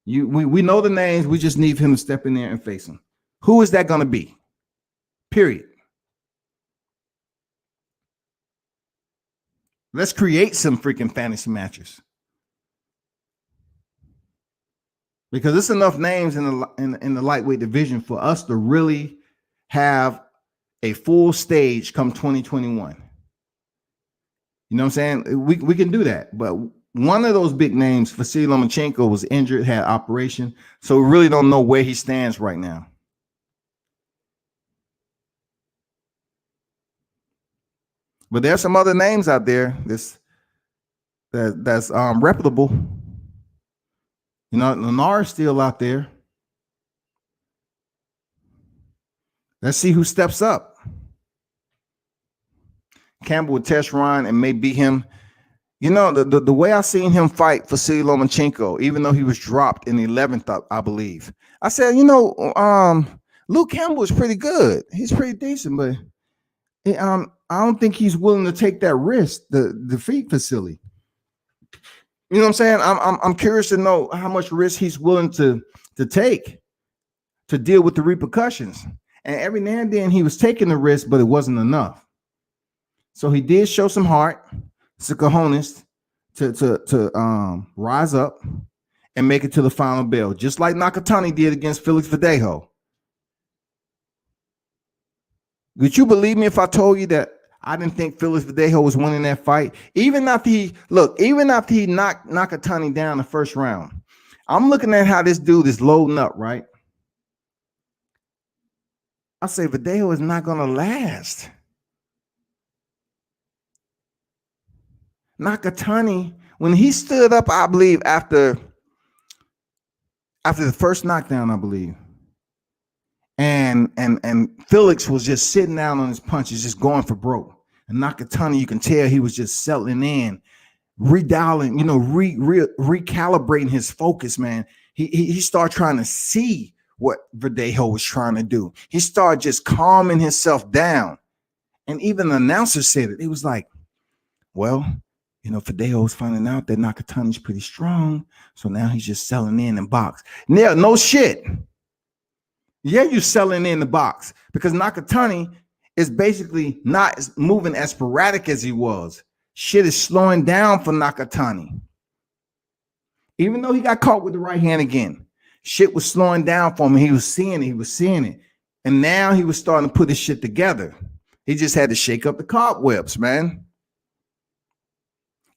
We know the names. We just need him to step in there and face him. Who is that going to be? Period. Let's create some freaking fantasy matches, because it's enough names in the lightweight division for us to really have a full stage come 2021. You know what I'm saying? We can do that, but one of those big names, Vasily Lomachenko, was injured, had operation, so we really don't know where he stands right now. But there's some other names out there that's reputable. Lenar's still out there. Let's see who steps up. Campbell would test Ryan and may beat him. The way I seen him fight Vasily Lomachenko, even though he was dropped in the 11th, I believe. I said, Luke Campbell is pretty good. He's pretty decent, but I don't think he's willing to take that risk to defeat Vasily. You know what I'm saying? I'm curious to know how much risk he's willing to take to deal with the repercussions. And every now and then he was taking the risk, but it wasn't enough. So he did show some heart, some cojones to rise up and make it to the final bell, just like Nakatani did against Felix Verdejo. Would you believe me if I told you that I didn't think Felix Verdejo was winning that fight? Even after he knocked Nakatani down the first round, I'm looking at how this dude is loading up, right? I say Verdejo is not going to last. Nakatani, when he stood up, I believe after after the first knockdown, I believe. And Felix was just sitting down on his punches, just going for broke. And Nakatani, you can tell he was just settling in, redialing, recalibrating his focus, man. He started trying to see what Verdejo was trying to do. He started just calming himself down. And even the announcer said it. It was like, well, Verdejo's finding out that Nakatani's pretty strong. So now he's just selling in box. Yeah, no shit. Yeah, you're selling in the box because Nakatani is basically not moving as sporadic as he was. Shit is slowing down for Nakatani. Even though he got caught with the right hand again, shit was slowing down for him. He was seeing it. And now he was starting to put his shit together. He just had to shake up the cobwebs, man.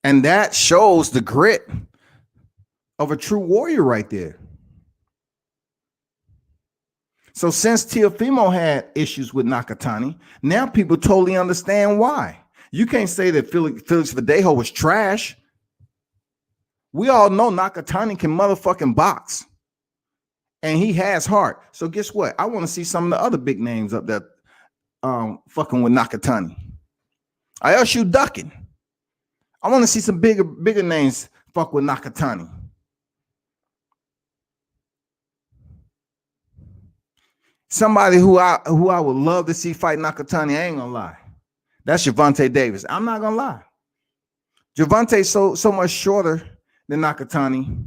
And that shows the grit of a true warrior right there. So since Teofimo had issues with Nakatani, now people totally understand why. You can't say that Felix Verdejo was trash. We all know Nakatani can motherfucking box. And he has heart. So guess what? I want to see some of the other big names up there fucking with Nakatani. I else you ducking. I want to see some bigger names fuck with Nakatani. Somebody who I would love to see fight Nakatani, I ain't gonna lie. That's Gervonta Davis. I'm not gonna lie. Gervonta's so much shorter than Nakatani.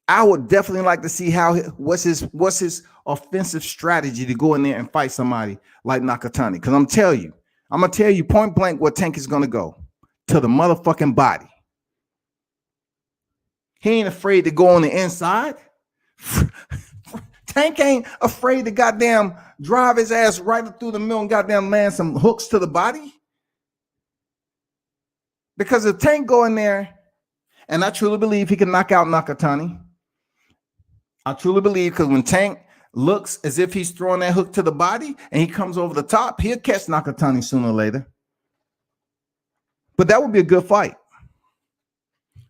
I would definitely like to see what's his offensive strategy to go in there and fight somebody like Nakatani. Because I'm gonna tell you point blank what Tank is gonna go to the motherfucking body. He ain't afraid to go on the inside. Tank ain't afraid to goddamn drive his ass right through the middle and goddamn land some hooks to the body. Because if Tank go in there, and I truly believe he can knock out Nakatani. I truly believe because when Tank looks as if he's throwing that hook to the body and he comes over the top, he'll catch Nakatani sooner or later. But that would be a good fight.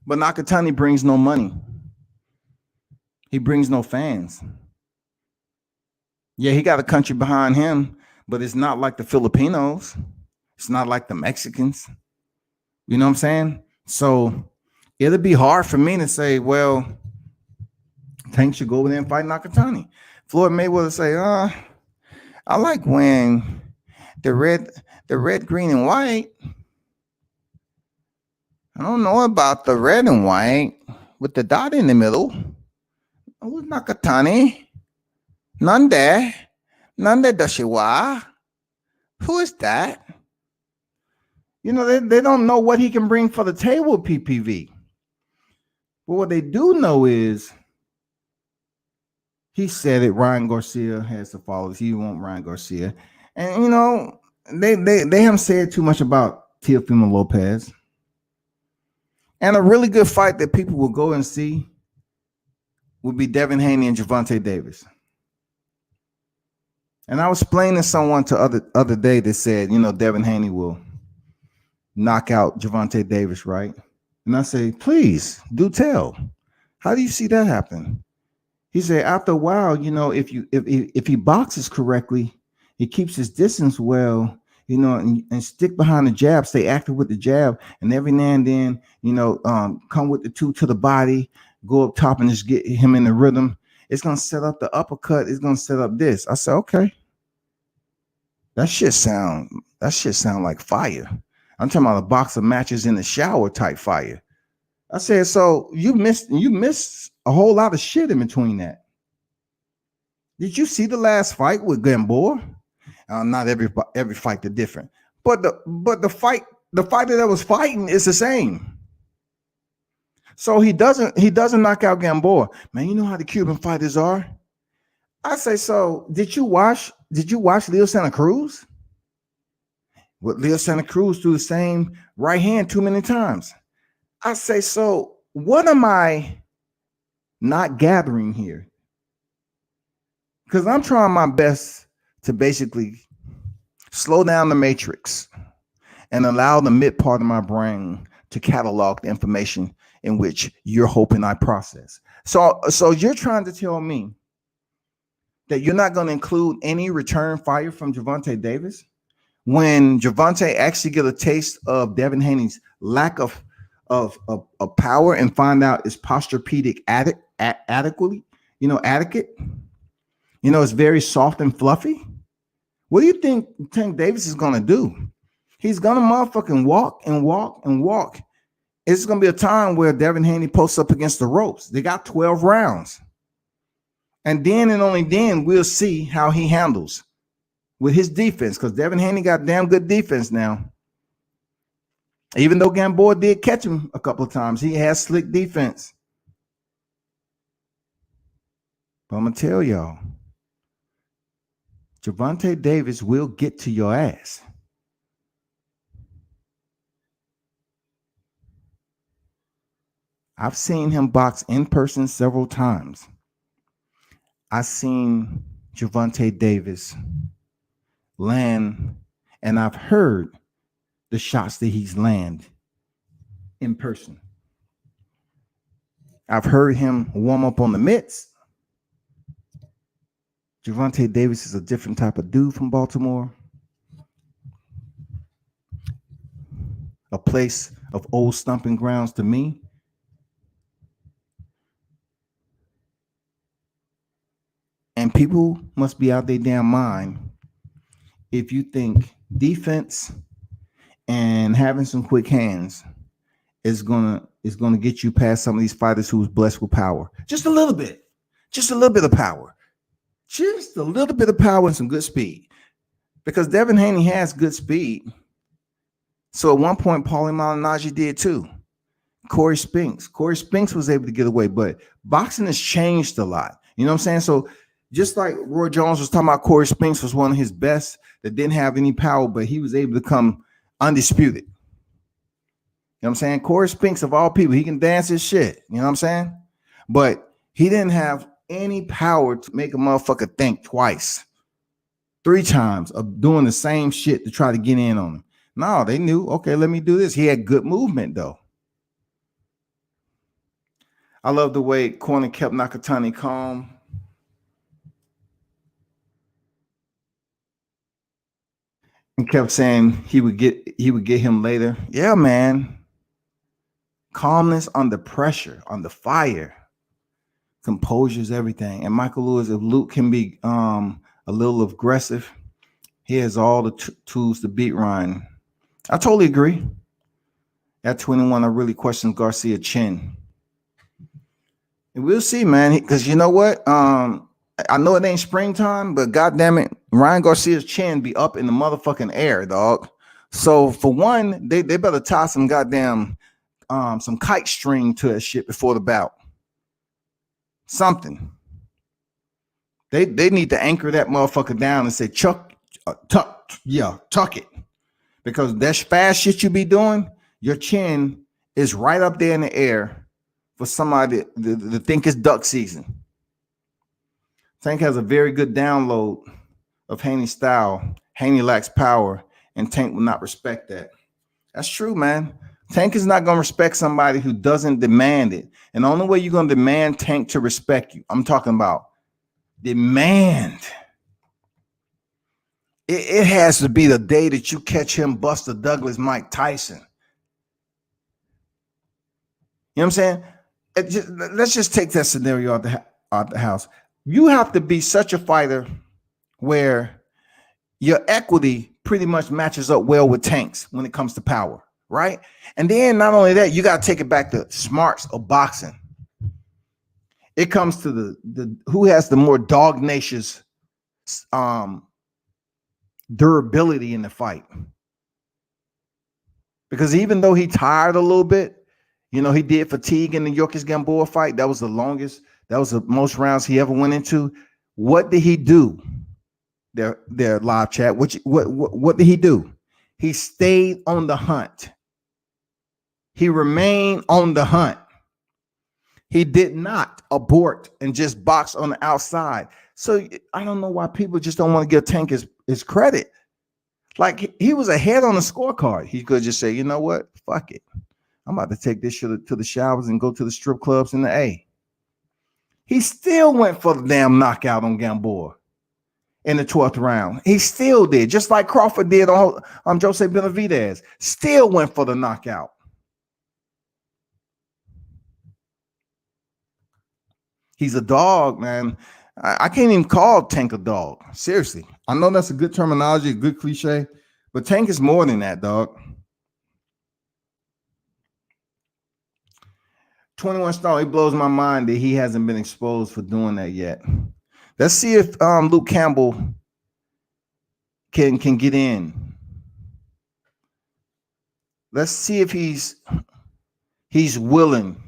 But Nakatani brings no money. He brings no fans. Yeah, he got a country behind him, but it's not like the Filipinos. It's not like the Mexicans. You know what I'm saying? So it'll be hard for me to say, well, Tank should go over there and fight Nakatani. Floyd Mayweather say, I like when the red, green, and white. I don't know about the red and white with the dot in the middle. Oh, Nakatani. Nande Dashiwa. Who is that? They don't know what he can bring for the table with PPV. But what they do know is he said it. Ryan Garcia has to follow. He won't Ryan Garcia. And they haven't said too much about Teofimo Lopez. And a really good fight that people will go and see would be Devin Haney and Gervonta Davis. And I was explaining to someone other day that said, Devin Haney will knock out Gervonta Davis, right? And I say, please do tell. How do you see that happen? He said, after a while, if he boxes correctly, he keeps his distance well, and stick behind the jab, stay active with the jab, and every now and then, come with the two to the body, go up top and just get him in the rhythm. It's gonna set up the uppercut. It's gonna set up this. I said, okay. That shit sound like fire. I'm talking about a box of matches in the shower type fire. I said, so you missed a whole lot of shit in between that. Did you see the last fight with Gamboa? Not every fight is different, but the fighter that was fighting is the same. So he doesn't knock out Gamboa. Man, you know how the Cuban fighters are. I say, so did you watch Leo Santa Cruz? With Leo Santa Cruz threw the same right hand too many times. I say, so what am I not gathering here? Because I'm trying my best to basically slow down the matrix and allow the mid part of my brain to catalog the information in which you're hoping I process. So you're trying to tell me that you're not going to include any return fire from Gervonta Davis when Gervonta actually get a taste of Devin Haney's lack of power and find out it's posturepedic adequately, adequate. It's very soft and fluffy. What do you think Tank Davis is going to do? He's going to motherfucking walk and walk and walk. It's going to be a time where Devin Haney posts up against the ropes. They got 12 rounds. And then and only then we'll see how he handles with his defense, because Devin Haney got damn good defense now. Even though Gamboa did catch him a couple of times, he has slick defense. But I'm going to tell y'all, Gervonta Davis will get to your ass. I've seen him box in person several times. I've seen Gervonta Davis land, and I've heard the shots that he's landed in person. I've heard him warm up on the mitts. Gervonta Davis is a different type of dude from Baltimore. A place of old stomping grounds to me. And people must be out their damn mind if you think defense and having some quick hands is gonna get you past some of these fighters who's blessed with power. Just a little bit of power. Just a little bit of power and some good speed. Because Devin Haney has good speed. So at one point, Paulie Malignaggi did too. Corey Spinks was able to get away, but boxing has changed a lot. You know what I'm saying? So just like Roy Jones was talking about, Corey Spinks was one of his best that didn't have any power, but he was able to come undisputed. You know what I'm saying? Corey Spinks, of all people, he can dance his shit. You know what I'm saying? But he didn't have any power to make a motherfucker think twice, 3 times of doing the same shit to try to get in on him. No, they knew, okay, let me do this. He had good movement, though. I love the way Corner kept Nakatani calm. And kept saying he would get him later. Yeah, man. Calmness under pressure, under fire. Composure is everything. And Michael Lewis, if Luke can be a little aggressive, he has all the tools to beat Ryan. I totally agree. At 21, I really question Garcia chin. And we'll see, man. Because you know what? I know it ain't springtime, but goddamn it, Ryan Garcia's chin be up in the motherfucking air, dog. So for one, they better tie some goddamn some kite string to that shit before the bout. Something. They need to anchor that motherfucker down and say, tuck it. Because that fast shit you be doing, your chin is right up there in the air for somebody to think it's duck season. Tank has a very good download of Haney's style. Haney lacks power, and Tank will not respect that. That's true, man. Tank is not going to respect somebody who doesn't demand it. And the only way you're going to demand Tank to respect you, I'm talking about demand. It has to be the day that you catch him Buster Douglas, Mike Tyson. You know what I'm saying? Let's just take that scenario out the house. You have to be such a fighter where your equity pretty much matches up well with Tank's when it comes to power, right? And then not only that, you got to take it back to smarts of boxing. It comes to the who has the more dognacious durability in the fight. Because even though he tired a little bit, you know, he did fatigue in the Yorkis Gamboa fight. That was the longest. That was the most rounds he ever went into. What did he do? Their live chat. What did he do? He stayed on the hunt. He remained on the hunt. He did not abort and just box on the outside. So I don't know why people just don't want to give Tank his credit. Like he was ahead on the scorecard. He could just say, you know what? Fuck it. I'm about to take this shit to the showers and go to the strip clubs in the A. He still went for the damn knockout on Gamboa in the 12th round. He still did, just like Crawford did on Jose Benavidez. Still went for the knockout. He's a dog, man. I can't even call Tank a dog. Seriously. I know that's a good terminology, a good cliche, but Tank is more than that, dog. 21 Strong, it blows my mind that he hasn't been exposed for doing that yet. Let's see if Luke Campbell can get in. Let's see if he's willing,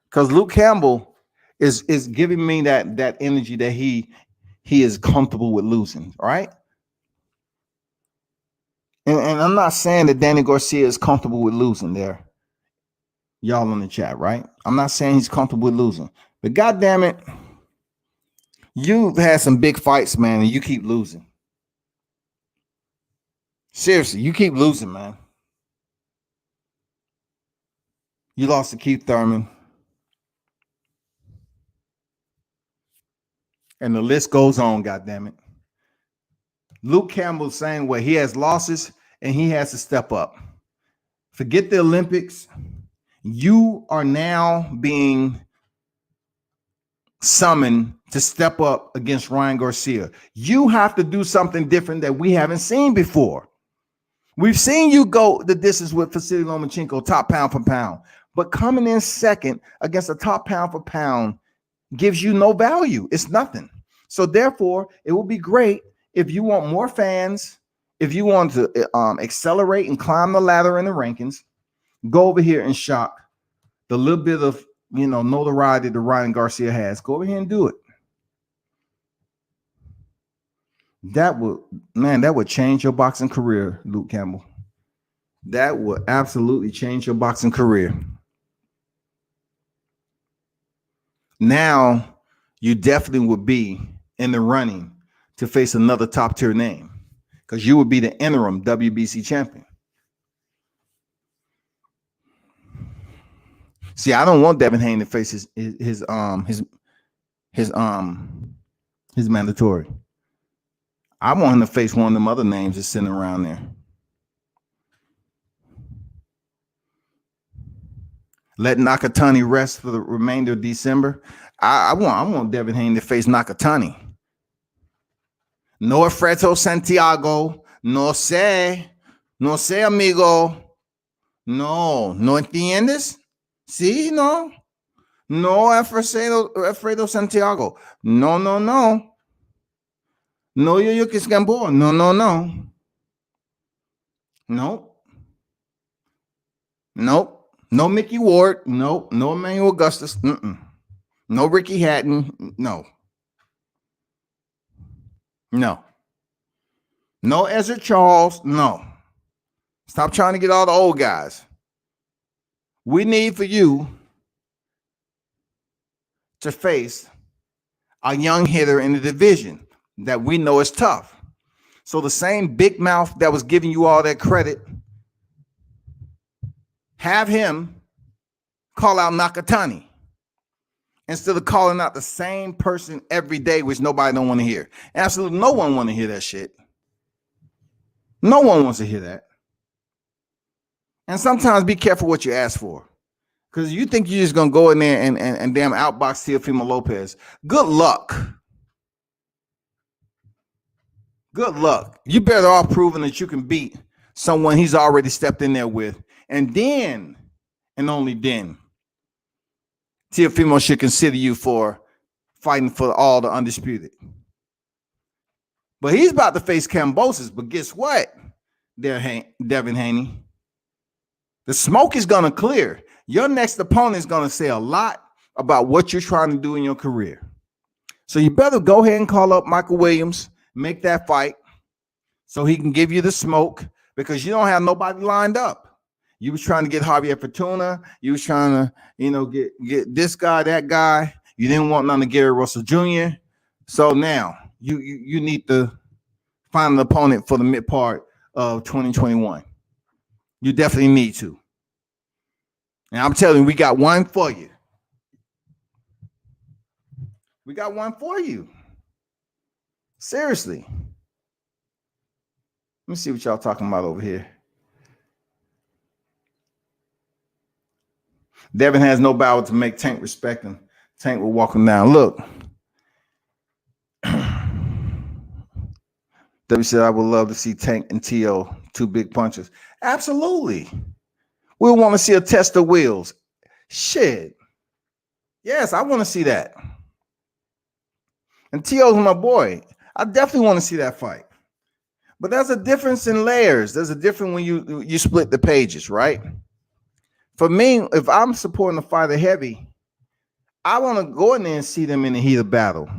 because Luke Campbell is giving me that energy that he is comfortable with losing, right? And I'm not saying that Danny Garcia is comfortable with losing there. Y'all in the chat, right? I'm not saying he's comfortable with losing, but God damn it, you've had some big fights, man, and you keep losing. Seriously, you keep losing, man. You lost to Keith Thurman. And the list goes on, God damn it. Luke Campbell saying what he has losses and he has to step up. Forget the Olympics. You are now being summoned to step up against Ryan Garcia. You have to do something different that we haven't seen before. We've seen you go the distance with Vasily Lomachenko, top pound for pound, but coming in second against a top pound for pound gives you no value. It's nothing. So therefore, it will be great if you want more fans, if you want to accelerate and climb the ladder in the rankings, go over here and shock the little bit of notoriety that Ryan Garcia has. Go over here and do it. That would change your boxing career, Luke Campbell. That would absolutely change your boxing career. Now you definitely would be in the running to face another top tier name, because you would be the interim WBC champion. See, I don't want Devin Haney to face his mandatory. I want him to face one of them other names that's sitting around there. Let Nakatani rest for the remainder of December. I want Devin Haney to face Nakatani. No Alfredo Santiago. No sé, amigo. No entiendes? Sí, no. No Alfredo Santiago. No. No Yuyukis Gamboa. No. Nope. No Mickey Ward. No Emmanuel Augustus. No Ricky Hatton. No Ezra Charles. No. Stop trying to get all the old guys. We need for you to face a young hitter in the division that we know is tough. So the same big mouth that was giving you all that credit, have him call out Nakatani instead of calling out the same person every day, which nobody don't want to hear. Absolutely no one want to hear that shit. No one wants to hear that. And sometimes be careful what you ask for, because you think you're just going to go in there and damn outbox Teofimo Lopez. Good luck. Good luck. You better off proving that you can beat someone he's already stepped in there with. And then, and only then, Teofimo should consider you for fighting for all the undisputed. But he's about to face Kambosos. But guess what, Devin Haney? The smoke is going to clear. Your next opponent is going to say a lot about what you're trying to do in your career. So you better go ahead and call up Michael Williams, make that fight so he can give you the smoke, because you don't have nobody lined up. You was trying to get Javier Fortuna. You was trying to, get this guy, that guy. You didn't want none of Gary Russell Jr. So now you need to find an opponent for the mid part of 2021. You definitely need to. And I'm telling you, we got one for you. We got one for you. Seriously. Let me see what y'all talking about over here. Devin has no power to make Tank respect him. Tank will walk him down. Look. W said, I would love to see Tank and T.O. two big punchers. Absolutely. We want to see a test of wheels. Shit. Yes, I want to see that. And T.O.'s my boy. I definitely want to see that fight. But there's a difference in layers. There's a difference when you split the pages, right? For me, if I'm supporting the fighter heavy, I want to go in there and see them in the heat of battle.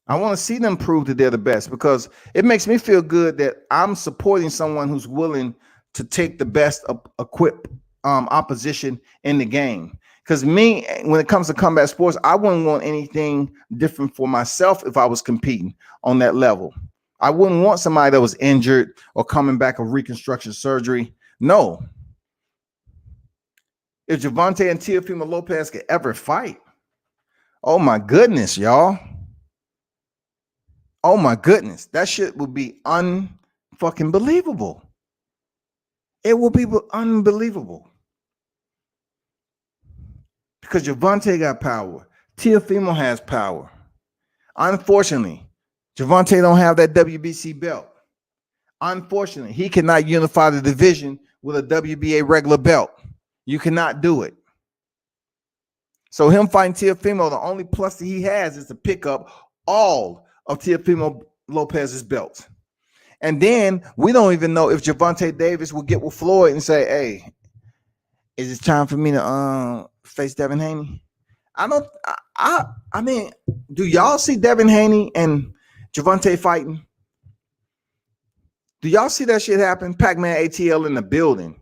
I want to see them prove that they're the best because it makes me feel good that I'm supporting someone who's willing to take the best equipped opposition in the game. Because me, when it comes to combat sports, I wouldn't want anything different for myself if I was competing on that level. I wouldn't want somebody that was injured or coming back of reconstruction surgery. No. If Gervonta and Teofimo Lopez could ever fight, oh my goodness, y'all. Oh my goodness. That shit would be unfucking believable. It will be unbelievable. Because Gervonta got power. Teofimo has power. Unfortunately, Gervonta don't have that WBC belt. Unfortunately, he cannot unify the division with a WBA regular belt. You cannot do it. So him fighting Teofimo, the only plus that he has is to pick up all of Teofimo Lopez's belts. And then we don't even know if Gervonta Davis will get with Floyd and say, hey, is it time for me to face Devin Haney? I mean, do y'all see Devin Haney and Gervonta fighting? Do y'all see that shit happen? Pac-Man ATL in the building.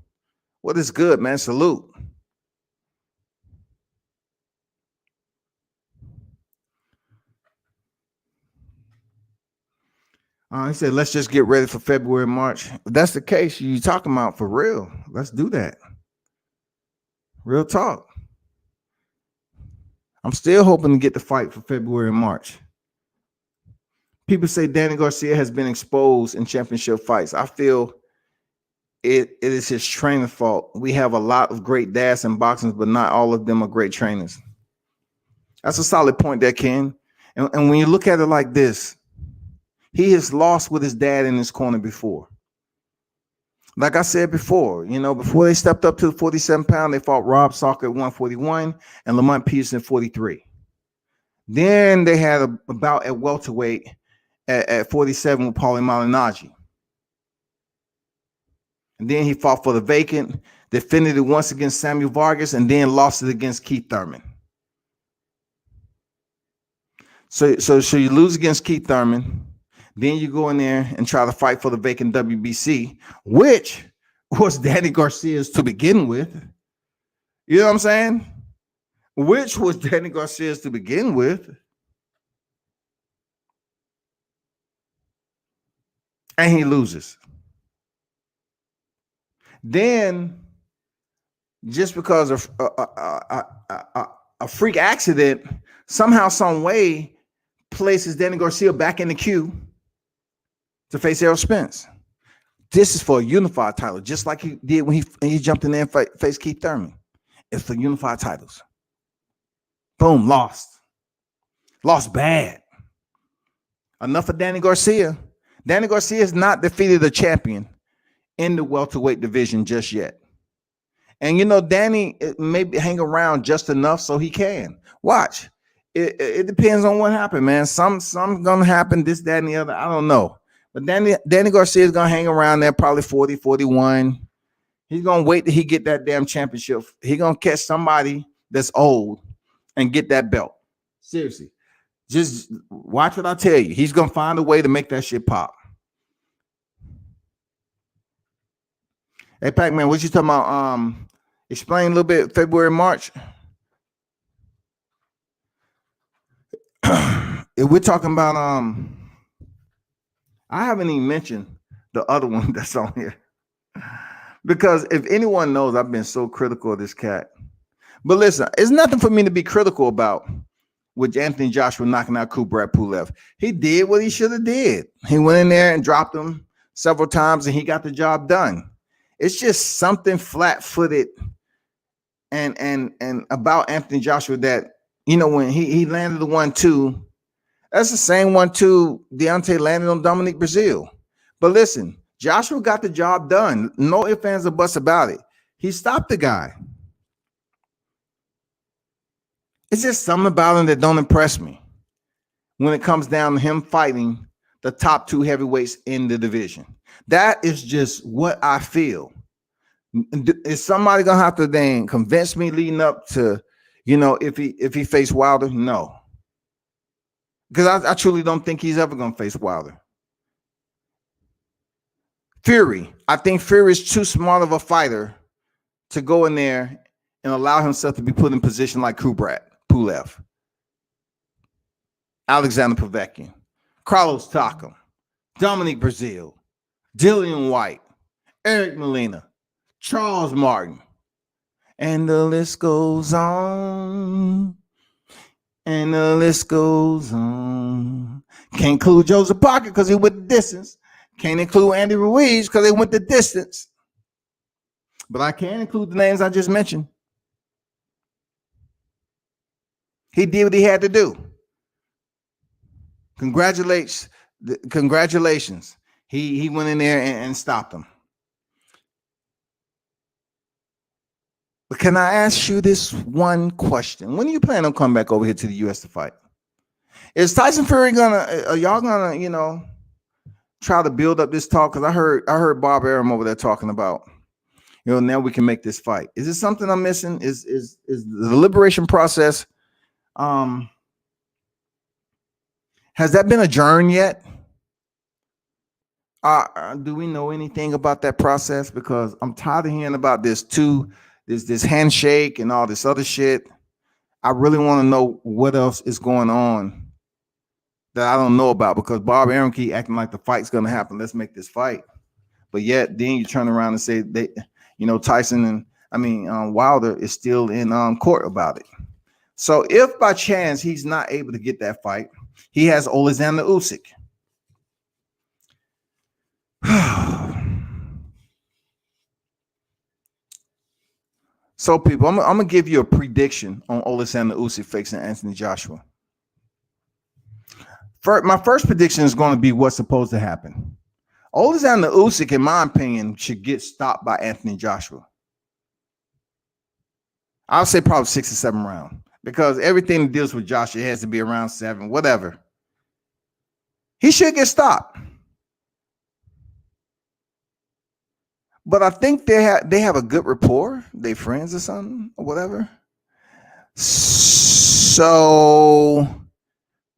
What is good, man? Salute. He said, let's just get ready for February, March. If that's the case, you talking about for real. Let's do that. Real talk. I'm still hoping to get the fight for February and March. People say Danny Garcia has been exposed in championship fights. I feel it is his training fault. We have a lot of great dads in boxing, but not all of them are great trainers. That's a solid point there, Ken. And when you look at it like this, he has lost with his dad in his corner before. Like I said before, before they stepped up to the 47-pound, they fought Rob Salker at 141 and Lamont Peterson at 43. Then they had a bout at welterweight at 47 with Paulie Malignaggi. And then he fought for the vacant, defended it once against Samuel Vargas, and then lost it against Keith Thurman. So you lose against Keith Thurman. Then you go in there and try to fight for the vacant WBC, which was Danny Garcia's to begin with. You know what I'm saying? Which was Danny Garcia's to begin with. And he loses. Then, just because of a freak accident, somehow, some way, places Danny Garcia back in the queue to face Errol Spence. This is for a unified title, just like he did when he jumped in there and faced Keith Thurman. It's for unified titles. Boom, lost. Lost bad. Enough of Danny Garcia. Danny Garcia has not defeated a champion in the welterweight division just yet. And Danny maybe hang around just enough so he can. Watch. It depends on what happened, man. Something's gonna happen, this, that, and the other. I don't know. But Danny Garcia is gonna hang around there probably 40, 41. He's gonna wait till he get that damn championship. He's gonna catch somebody that's old and get that belt. Seriously. Just watch what I tell you. He's gonna find a way to make that shit pop. Hey, Pac-Man, what you talking about? Explain a little bit, February, March. If we're talking about I haven't even mentioned the other one that's on here Because if anyone knows, I've been so critical of this cat. But listen, it's nothing for me to be critical about with Anthony Joshua knocking out Kubrat Pulev. He did what he should have did. He went in there and dropped him several times, and he got the job done. It's just something flat-footed and about Anthony Joshua that, when he landed the 1-2, that's the same 1-2 Deontay landed on Dominique Brazil. But listen, Joshua got the job done. No ifs, ands, or buts about it. He stopped the guy. It's just something about him that don't impress me when it comes down to him fighting the top two heavyweights in the division. That is just what I feel. Is somebody gonna have to then convince me leading up to, if he faced Wilder? No, because I truly don't think he's ever gonna face Wilder. Fury, I think Fury is too smart of a fighter to go in there and allow himself to be put in position like Kubrat Pulev, Alexander Povetkin, Carlos Takam, Dominique Brazil, Dillian White, Eric Molina, Charles Martin, and the list goes on. And the list goes on. Can't include Joseph Parker because he went the distance. Can't include Andy Ruiz because they went the distance. But I can include the names I just mentioned. He did what he had to do. Congratulations. He went in there and stopped him. But can I ask you this one question? When do you plan on coming back over here to the U.S. to fight? Is Tyson Fury are y'all gonna, try to build up this talk? Because I heard Bob Arum over there talking about, now we can make this fight. Is this something I'm missing? Is the liberation process, has that been adjourned yet? Do we know anything about that process? Because I'm tired of hearing about this this handshake and all this other shit. I really want to know what else is going on that I don't know about, because Bob Arum keep acting like the fight's going to happen. Let's make this fight. But yet then you turn around and say Tyson and Wilder is still in court about it. So if by chance he's not able to get that fight, he has Alexander Usyk. So, people, I'm gonna give you a prediction on Alexander Usyk facing Anthony Joshua. My first prediction is going to be what's supposed to happen. Alexander Usyk, in my opinion, should get stopped by Anthony Joshua. I'll say probably 6 or 7 rounds, because everything that deals with Joshua has to be around 7, whatever. He should get stopped. But I think they have a good rapport. They friends or something or whatever. So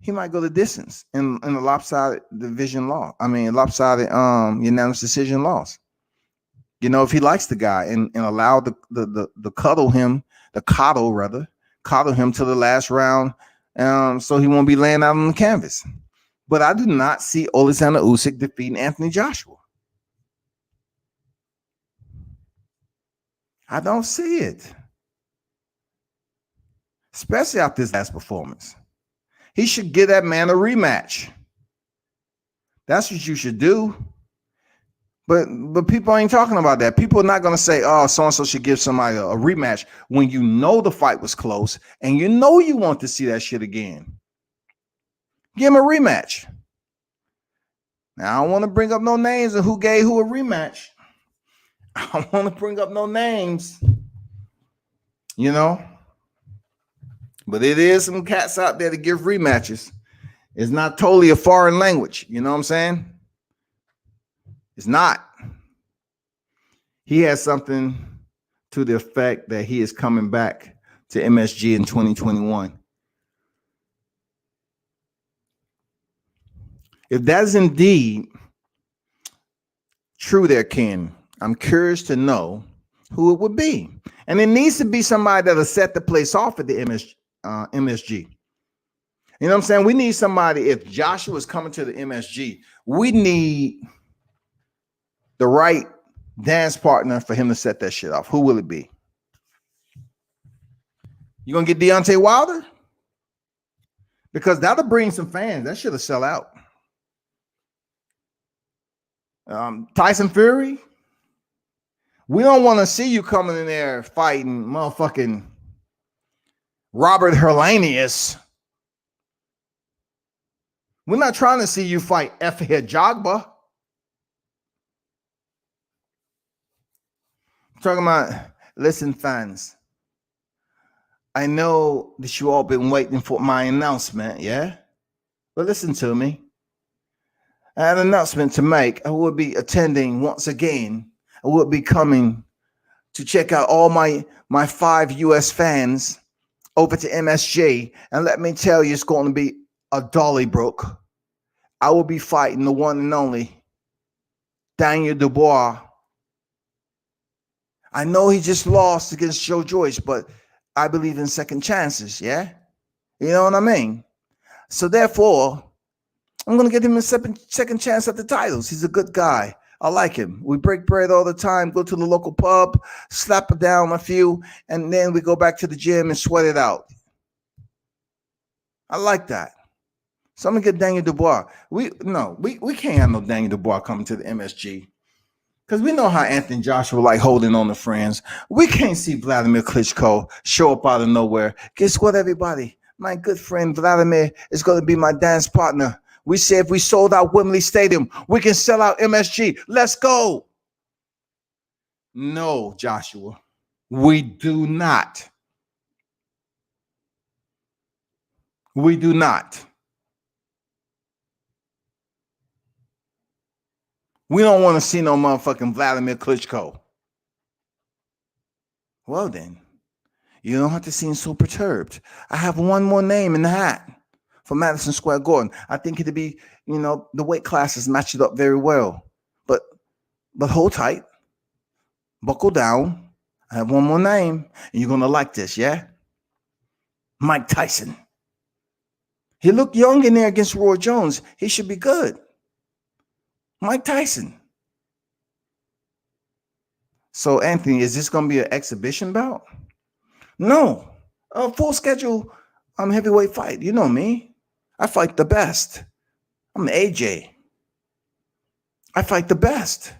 he might go the distance in a lopsided lopsided unanimous decision loss. If he likes the guy and allow the coddle him to the last round, so he won't be laying out on the canvas. But I do not see Alexander Usyk defeating Anthony Joshua. I don't see it. Especially after his last performance. He should give that man a rematch. That's what you should do. But people ain't talking about that. People are not going to say, oh, so-and-so should give somebody a rematch when you know the fight was close and you know you want to see that shit again. Give him a rematch. Now, I don't want to bring up no names of who gave who a rematch. I don't want to bring up no names, but it is some cats out there to give rematches. It's not totally a foreign language. You know what I'm saying? It's not. He has something to the effect that he is coming back to MSG in 2021. If that is indeed true there, Ken, I'm curious to know who it would be. And it needs to be somebody that'll set the place off at the MSG. You know what I'm saying? We need somebody. If Joshua is coming to the MSG, we need the right dance partner for him to set that shit off? Who will it be? You gonna get Deontay Wilder? Because that'll bring some fans. That should have sell out. Tyson Fury? We don't want to see you coming in there fighting motherfucking Robert Hellenius. We're not trying to see you fight F-Head Jogba. I'm talking about, listen, fans. I know that you all been waiting for my announcement, yeah? But listen to me. I had an announcement to make. I will be attending once again. I will be coming to check out all my 5 US fans over to MSG. And let me tell you, it's going to be a Donnybrook. I will be fighting the one and only Daniel Dubois. I know he just lost against Joe Joyce, but I believe in second chances, yeah? You know what I mean? So therefore, I'm going to give him a second chance at the titles. He's a good guy. I like him. We break bread all the time, go to the local pub, slap it down a few, and then we go back to the gym and sweat it out. I like that. So I'm going to get Daniel Dubois. We can't have no Daniel Dubois coming to the MSG. Because we know how Anthony Joshua like holding on to friends. We can't see Vladimir Klitschko show up out of nowhere. Guess what, everybody? My good friend Vladimir is going to be my dance partner. We say if we sold out Wembley Stadium, we can sell out MSG. Let's go. No, Joshua, we do not. We do not. We don't want to see no motherfucking Vladimir Klitschko. Well then, you don't have to seem so perturbed. I have one more name in the hat for Madison Square Garden. I think it'd be, the weight classes match it up very well. But hold tight. Buckle down. I have one more name, and you're going to like this, yeah? Mike Tyson. He looked young in there against Roy Jones. He should be good. Mike Tyson. So, Anthony, is this going to be an exhibition bout? No. A full schedule heavyweight fight. You know me. I fight the best. I'm AJ. I fight the best.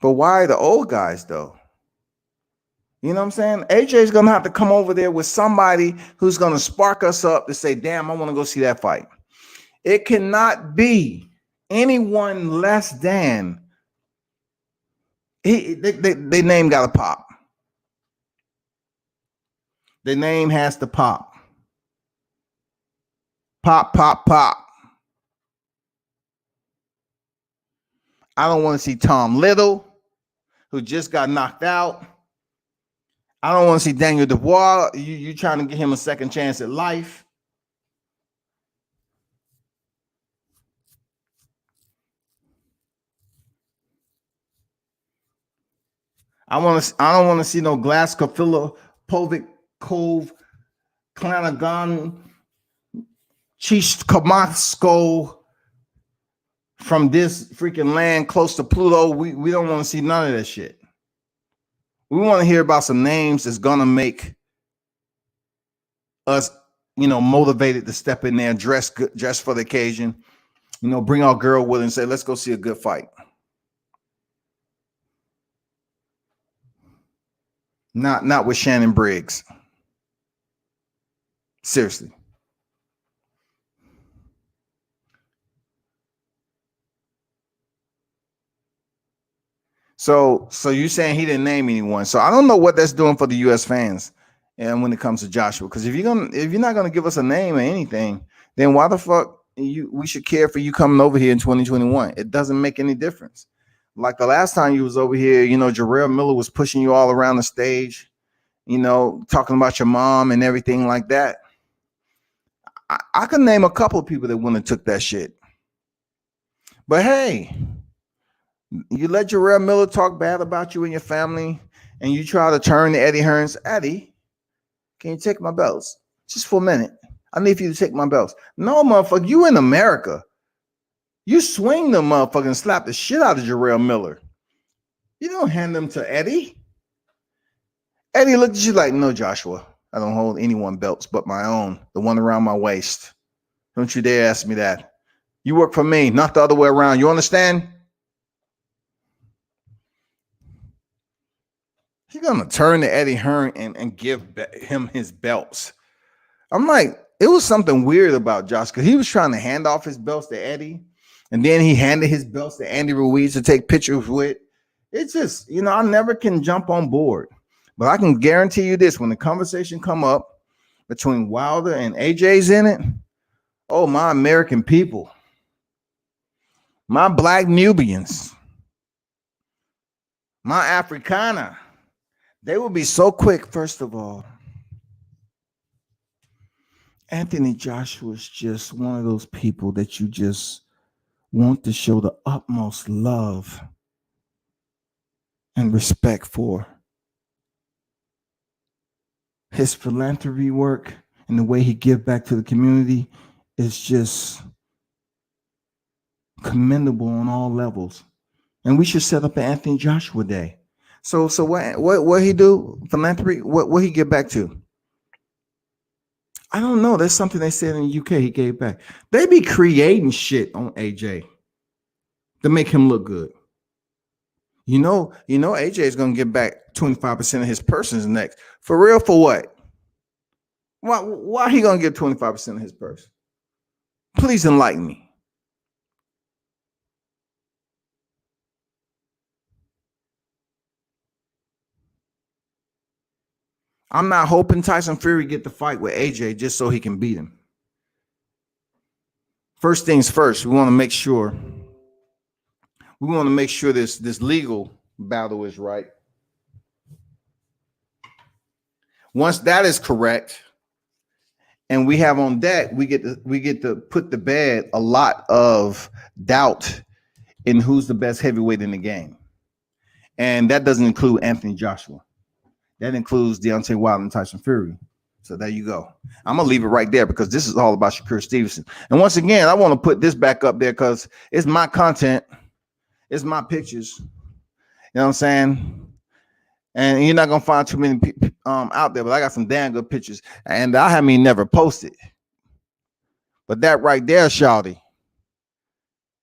But why the old guys, though? You know what I'm saying? AJ's going to have to come over there with somebody who's going to spark us up to say, damn, I want to go see that fight. It cannot be anyone less than they name got to pop. The name has to pop. Pop, pop, pop. I don't want to see Tom Little, who just got knocked out. I don't want to see Daniel Dubois. You trying to give him a second chance at life. I don't want to see no Glasgow, Filipovic, Cove, Clanagan, Chishkamatsko from this freaking land close to Pluto. We don't want to see none of that shit. We want to hear about some names that's gonna make us, motivated to step in there and dress for the occasion. Bring our girl with and say, let's go see a good fight. Not with Shannon Briggs. Seriously. So you're saying he didn't name anyone. So I don't know what that's doing for the US fans and when it comes to Joshua. Because if you're not gonna give us a name or anything, then why the fuck we should care for you coming over here in 2021? It doesn't make any difference. Like the last time you was over here, Jarrell Miller was pushing you all around the stage, talking about your mom and everything like that. I can name a couple of people that wouldn't have took that shit. But hey, you let Jarrell Miller talk bad about you and your family, and you try to turn to Eddie Hearns. Eddie, can you take my belts? Just for a minute. I need for you to take my belts. No, motherfucker, you in America. You swing them motherfucker and slap the shit out of Jarrell Miller. You don't hand them to Eddie. Eddie looked at you like, no, Joshua, I don't hold anyone belts but my own, the one around my waist. Don't you dare ask me that. You work for me, not the other way around. You understand? He's gonna turn to Eddie Hearn and give him his belts. I'm like, it was something weird about Josh because he was trying to hand off his belts to Eddie, and then he handed his belts to Andy Ruiz to take pictures with. It's just, I never can jump on board. But I can guarantee you this: when the conversation come up between Wilder and AJ's in it, oh, my American people, my Black Nubians, my Africana, they will be so quick. First of all, Anthony Joshua is just one of those people that you just want to show the utmost love and respect for. His philanthropy work and the way he gives back to the community is just commendable on all levels. And we should set up an Anthony Joshua Day. So what he do? Philanthropy? What he give back to? I don't know. That's something they said in the UK he gave back. They be creating shit on AJ to make him look good. AJ is gonna give back 25% of his purses next. For real, for what? Why he gonna give 25% of his purse? Please enlighten me. I'm not hoping Tyson Fury get the fight with AJ just so he can beat him. First things first, we want to make sure this legal battle is right. Once that is correct, and we have on that, we get to put to bed a lot of doubt in who's the best heavyweight in the game. And that doesn't include Anthony Joshua. That includes Deontay Wilder and Tyson Fury. So there you go. I'm going to leave it right there because this is all about Shakur Stevenson. And once again, I want to put this back up there because it's my content. It's my pictures. You know what I'm saying? And you're not going to find too many people out there, but I got some damn good pictures. And I have me never posted. But that right there, shawty,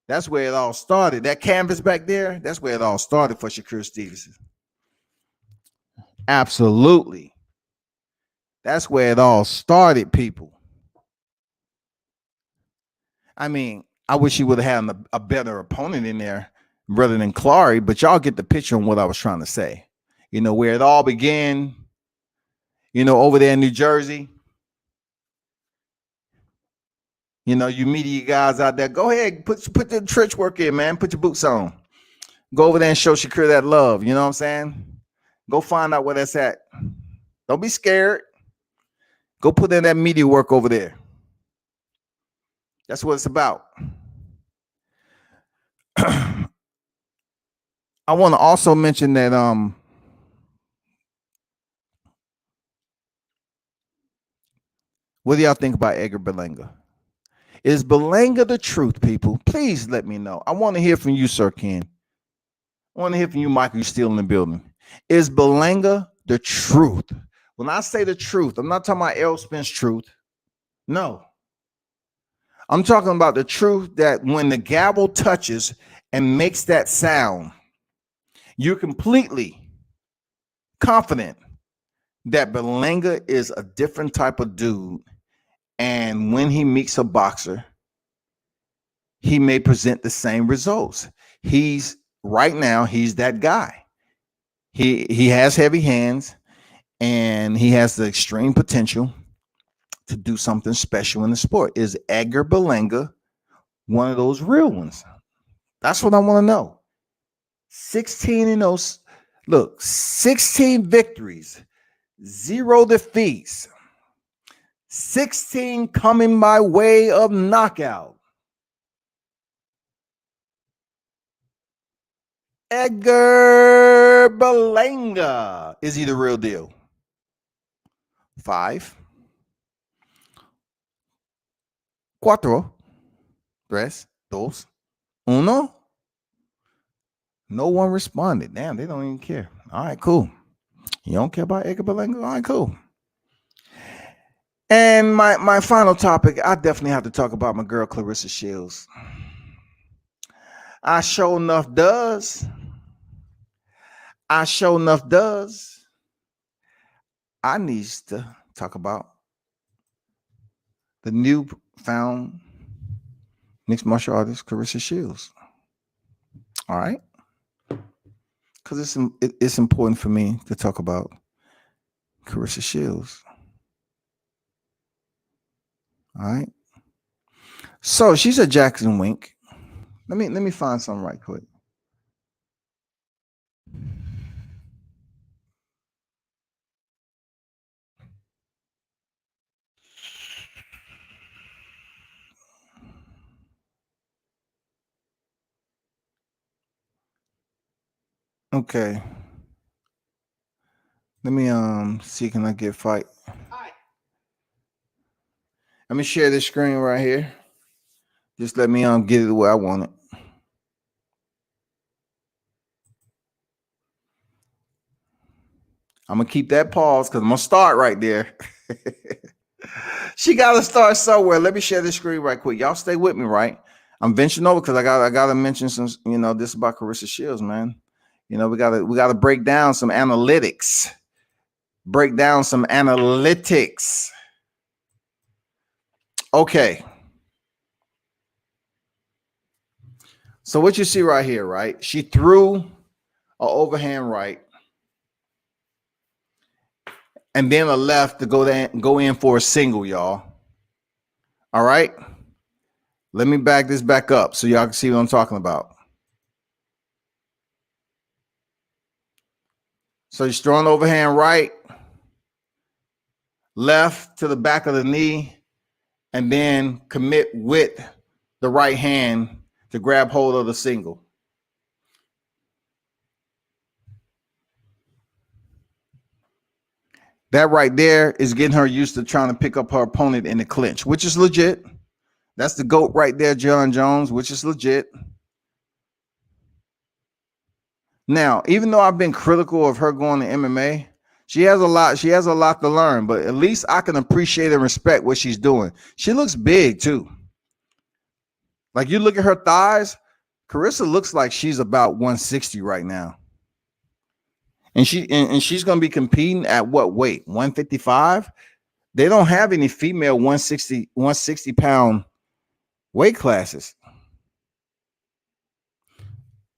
that's where it all started. That canvas back there, that's where it all started for Shakur Stevenson. Absolutely. That's where it all started, people. I mean, I wish he would have had a better opponent in there rather than Clary, but y'all get the picture on what I was trying to say. Where it all began, over there in New Jersey. You media guys out there, go ahead, put the church work in, man. Put your boots on. Go over there and show Shakur that love. You know what I'm saying? Go find out where that's at. Don't be scared. Go put in that media work over there. That's what it's about. I want to also mention that what do y'all think about Edgar Berlanga? Is Berlanga the truth, people? Please let me know. I want to hear from you, Sir Ken. I want to hear from you, Michael. You're still in the building. Is Berlanga the truth? When I say the truth, I'm not talking about Errol Spence truth. No. I'm talking about the truth that when the gavel touches and makes that sound, you're completely confident that Berlanga is a different type of dude. And when he meets a boxer, he may present the same results. Right now, he's that guy. He has heavy hands and he has the extreme potential to do something special in the sport. Is Edgar Berlanga one of those real ones? That's what I want to know. 16-0. Look, 16 victories, 0 defeats, 16 coming by way of knockout. Edgar Berlanga. Is he the real deal? 5, 4, 3, 2, Uno? No one responded. Damn, they don't even care. All right, cool. You don't care about Edgar Berlanga? All right, cool. And my final topic, I definitely have to talk about my girl Clarissa Shields. I sure enough does. I sure enough does. I needs to talk about the new found mixed martial artist Clarissa Shields. All right, because it's important for me to talk about Clarissa Shields. All right. So she's a Jackson Wink. Let me find something right quick. Okay. Let me see, can I get fight? Let me share this screen right here. Just let me get it the way I want it. I'm gonna keep that pause because I'm gonna start right there. She gotta start somewhere. Let me share this screen right quick. Y'all stay with me, right? I'm venturing over because I gotta mention some, this about Clarissa Shields, man. We gotta break down some analytics. Break down some analytics. Okay. So what you see right here, right? She threw an overhand right, and then a left to go in for a single, y'all. All right. Let me back this back up so y'all can see what I'm talking about. So you're throwing overhand right, left to the back of the knee, and then commit with the right hand to grab hold of the single. That right there is getting her used to trying to pick up her opponent in the clinch, which is legit. That's the GOAT right there, John Jones, which is legit. Now, even though I've been critical of her going to MMA, she has a lot to learn, but at least I can appreciate and respect what she's doing. She looks big too. Like, you look at her thighs, Clarissa looks like she's about 160 right now. And she's going to be competing at what weight? 155? They don't have any female 160 pound weight classes.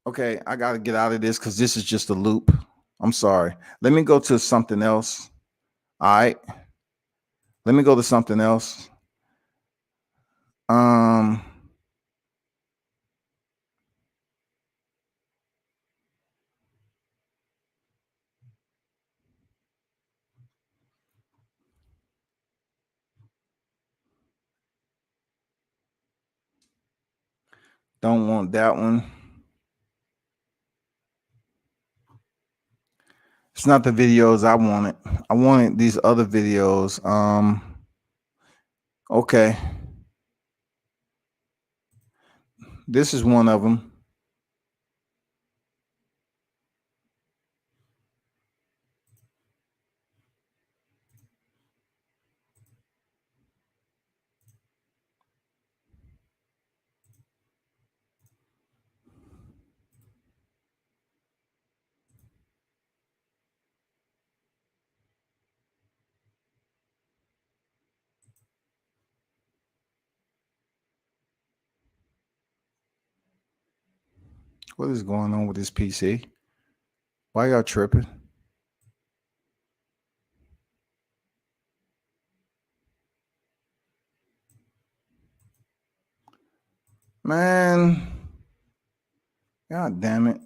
Okay, I got to get out of this because this is just a loop. I'm sorry. Let me go to something else. All right. Let me go to something else. Don't want that one. It's not the videos I wanted. I wanted these other videos. Okay. This is one of them. What is going on with this PC? Why y'all tripping? Man, God damn it.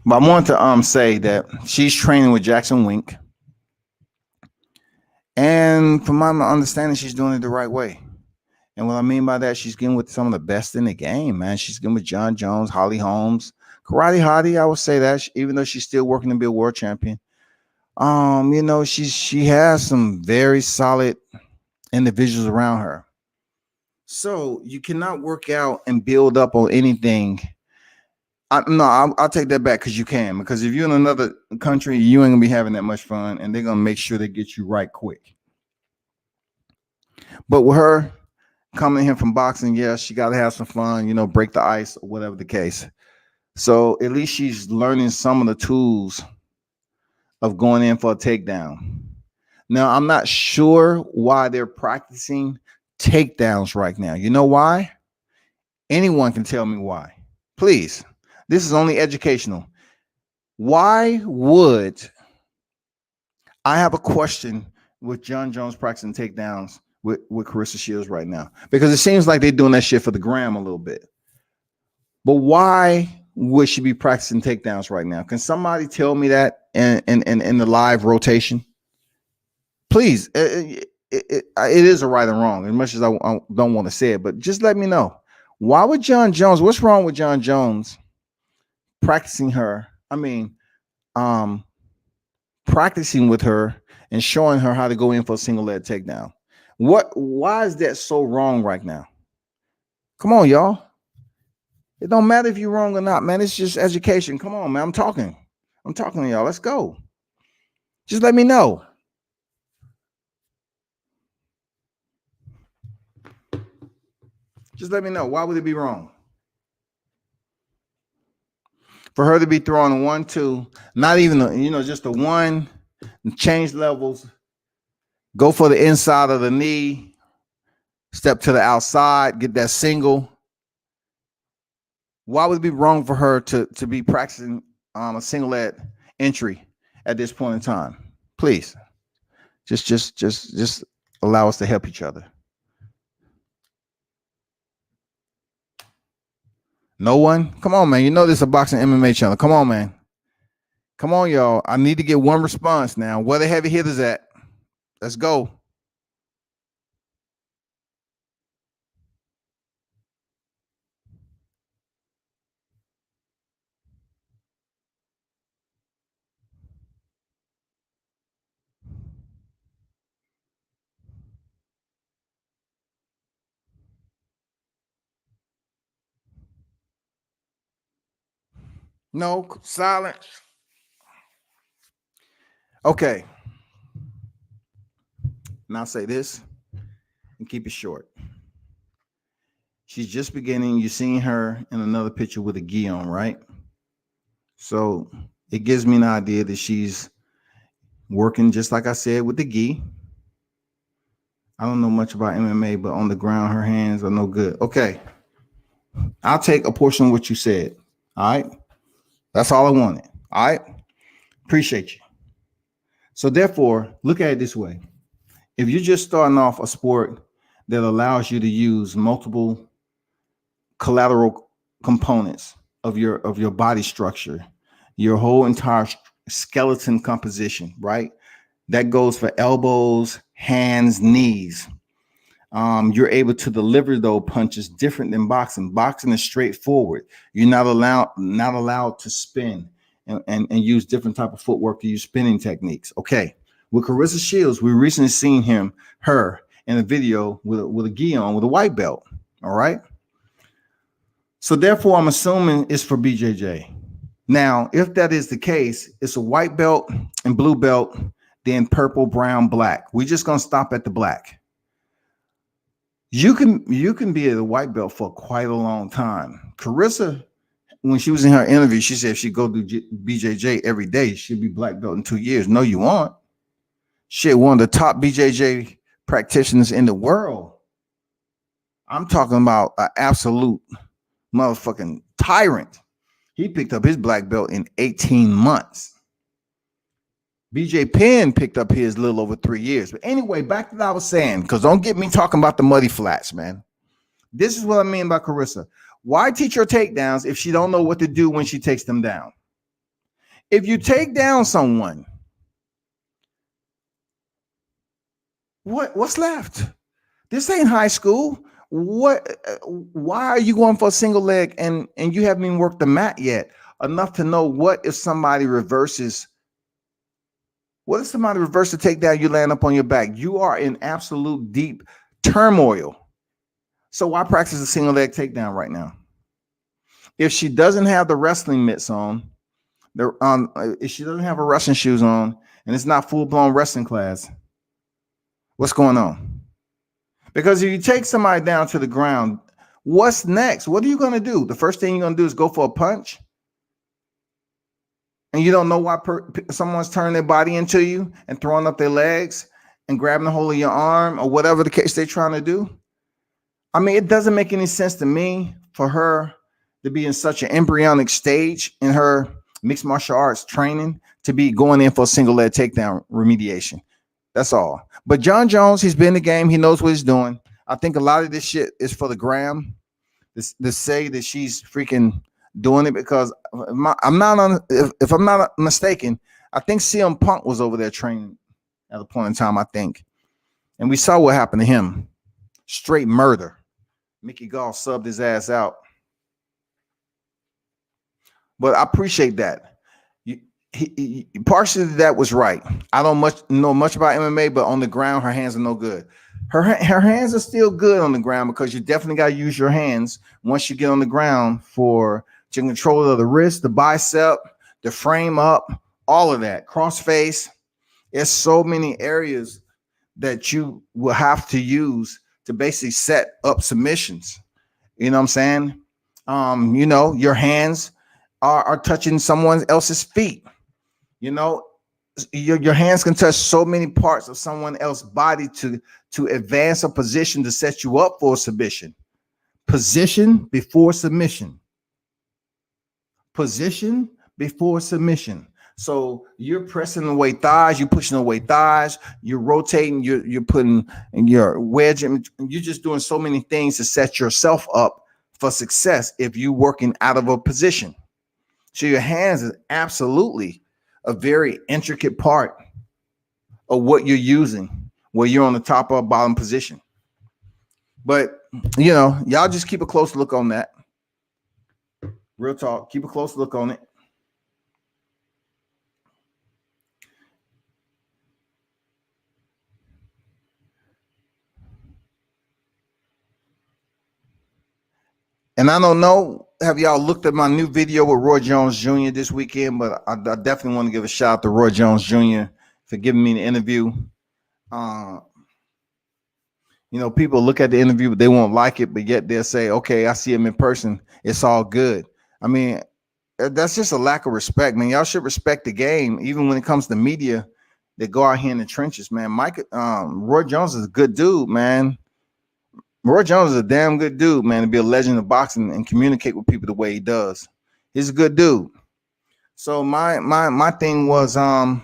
But I want to say that she's training with Jackson Wink, and from my understanding, she's doing it the right way. And what I mean by that, she's getting with some of the best in the game, man. She's getting with John Jones, Holly Holmes, Karate Hottie. I would say that, even though she's still working to be a world champion. She has some very solid individuals around her. So you cannot work out and build up on anything. I'll take that back, because you can. Because if you're in another country, you ain't gonna be having that much fun, and they're gonna make sure they get you right quick. But with her coming in from boxing, yeah, she got to have some fun, break the ice or whatever the case. So at least she's learning some of the tools of going in for a takedown. Now, I'm not sure why they're practicing takedowns right now. You know why? Anyone can tell me why. Please. This is only educational. Why would I have a question with John Jones practicing takedowns with Clarissa Shields right now? Because it seems like they're doing that shit for the gram a little bit. But why would she be practicing takedowns right now? Can somebody tell me that in the live rotation? Please. It is a right and wrong, as much as I don't want to say it, but just let me know. Why would John Jones, what's wrong with John Jones practicing her? Practicing with her and showing her how to go in for a single leg takedown. Why is that so wrong right now? Come on, y'all. It don't matter if you're wrong or not, man. It's just education. Come on, man. I'm talking to y'all. Let's go. Just let me know. Just let me know. Why would it be wrong for her to be throwing a 1-2, not even just a one, change levels, go for the inside of the knee, step to the outside, get that single? Why would it be wrong for her to be practicing a single leg entry at this point in time? Please, just allow us to help each other. No one? Come on, man. This is a boxing MMA channel. Come on, man. Come on, y'all. I need to get one response now. Where the heavy hitters at? Let's go. No, silent. Okay. Now say this and keep it short. She's just beginning. You're seeing her in another picture with a gi on, right? So it gives me an idea that she's working, just like I said, with the gi. I don't know much about MMA, but on the ground, her hands are no good. Okay. I'll take a portion of what you said. All right. That's all I wanted. All right. Appreciate you. So therefore, look at it this way. If you're just starting off a sport that allows you to use multiple collateral components of your body structure, your whole entire skeleton composition, right? That goes for elbows, hands, knees. You're able to deliver those punches different than boxing. Boxing is straightforward. You're not allowed to spin and use different type of footwork to use spinning techniques. Okay. With Clarissa Shields, we recently seen her in a video with a gi on, with a white belt. All right. So therefore, I'm assuming it's for BJJ. Now, if that is the case, it's a white belt and blue belt, then purple, brown, black. We're just gonna stop at the black. You can be at a white belt for quite a long time. Clarissa, when she was in her interview, she said if she go do BJJ every day, she'll be black belt in 2 years. No, you won't. Shit, one of the top BJJ practitioners in the world. I'm talking about an absolute motherfucking tyrant. He picked up his black belt in 18 months. BJ Penn picked up his little over 3 years. But anyway, back to what I was saying, because don't get me talking about the muddy flats, man. This is what I mean by Clarissa. Why teach her takedowns if she don't know what to do when she takes them down? If you take down someone, what's left? This ain't high school. What? Why are you going for a single leg and you haven't even worked the mat yet? Enough to know what if somebody reverses. What if somebody reverses to take down? You land up on your back. You are in absolute deep turmoil. So why practice a single leg takedown right now? If she doesn't have the wrestling mitts on, if she doesn't have her wrestling shoes on, and it's not full blown wrestling class, what's going on? Because if you take somebody down to the ground, what's next? What are you going to do? The first thing you're going to do is go for a punch? And you don't know why someone's turning their body into you and throwing up their legs and grabbing a hold of your arm or whatever the case they're trying to do? I mean, it doesn't make any sense to me for her to be in such an embryonic stage in her mixed martial arts training to be going in for a single leg takedown remediation. That's all. But John Jones, he's been in the game. He knows what he's doing. I think a lot of this shit is for the gram. To say that she's freaking doing it because if I'm not mistaken, I think CM Punk was over there training at a point in time, I think. And we saw what happened to him. Straight murder. Mickey Gall subbed his ass out. But I appreciate that. He partially that was right. I don't know much about MMA, but on the ground, her hands are no good. Her hands are still good on the ground because you definitely got to use your hands once you get on the ground for control of the wrist, the bicep, the frame up, all of that. Cross face. There's so many areas that you will have to use to basically set up submissions. You know what I'm saying? Your hands are touching someone else's feet. Your hands can touch so many parts of someone else's body to advance a position to set you up for a submission. Position before submission. Position before submission. So you're pressing away thighs, you're pushing away thighs, you're rotating, you're putting your wedge, and you're just doing so many things to set yourself up for success if you're working out of a position. So your hands is absolutely a very intricate part of what you're using, where you're on the top or bottom position. But y'all just keep a close look on that. Real talk, keep a close look on it. And I don't know, have y'all looked at my new video with Roy Jones Jr. this weekend? But I definitely want to give a shout out to Roy Jones Jr. for giving me the interview. People look at the interview, but they won't like it, but yet they'll say, okay, I see him in person. It's all good. I mean, that's just a lack of respect, man. Y'all should respect the game, even when it comes to media that go out here in the trenches, man. Roy Jones is a good dude, man. Roy Jones is a damn good dude, man, to be a legend of boxing and communicate with people the way he does. He's a good dude. So my thing was, I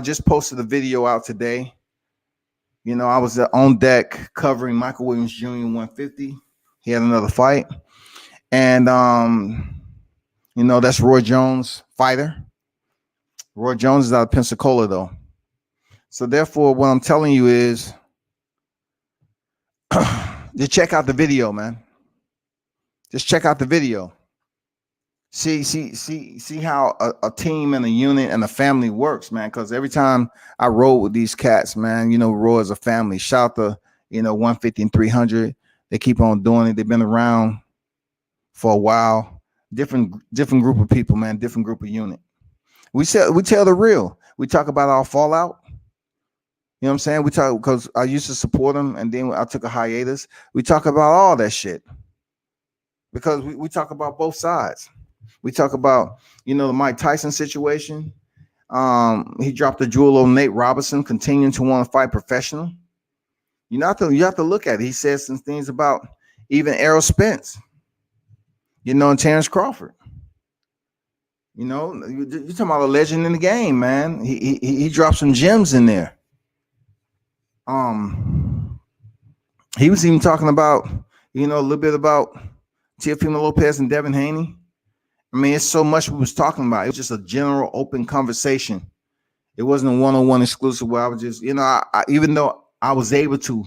just posted a video out today. I was on deck covering Michael Williams Jr. 150. He had another fight. And, that's Roy Jones, fighter. Roy Jones is out of Pensacola, though. So, therefore, what I'm telling you is just check out the video, man. Just check out the video. See how a team and a unit and a family works, man. Because every time I roll with these cats, man, Roy is a family. Shout out to 150 and 300. They keep on doing it. They've been around for a while. Different group of people, man. Different group of unit. We tell the real. We talk about our fallout. You know what I'm saying? We talk because I used to support them, and then I took a hiatus. We talk about all that shit because we talk about both sides. We talk about, the Mike Tyson situation. He dropped the jewel on Nate Robinson, continuing to want to fight professional. You have to look at it. He said some things about even Errol Spence, and Terrence Crawford. You're talking about a legend in the game, man. He dropped some gems in there. He was even talking about, a little bit about Teofimo Lopez and Devin Haney. I mean, it's so much we was talking about. It was just a general open conversation. It wasn't a one-on-one exclusive where I was just, even though I was able to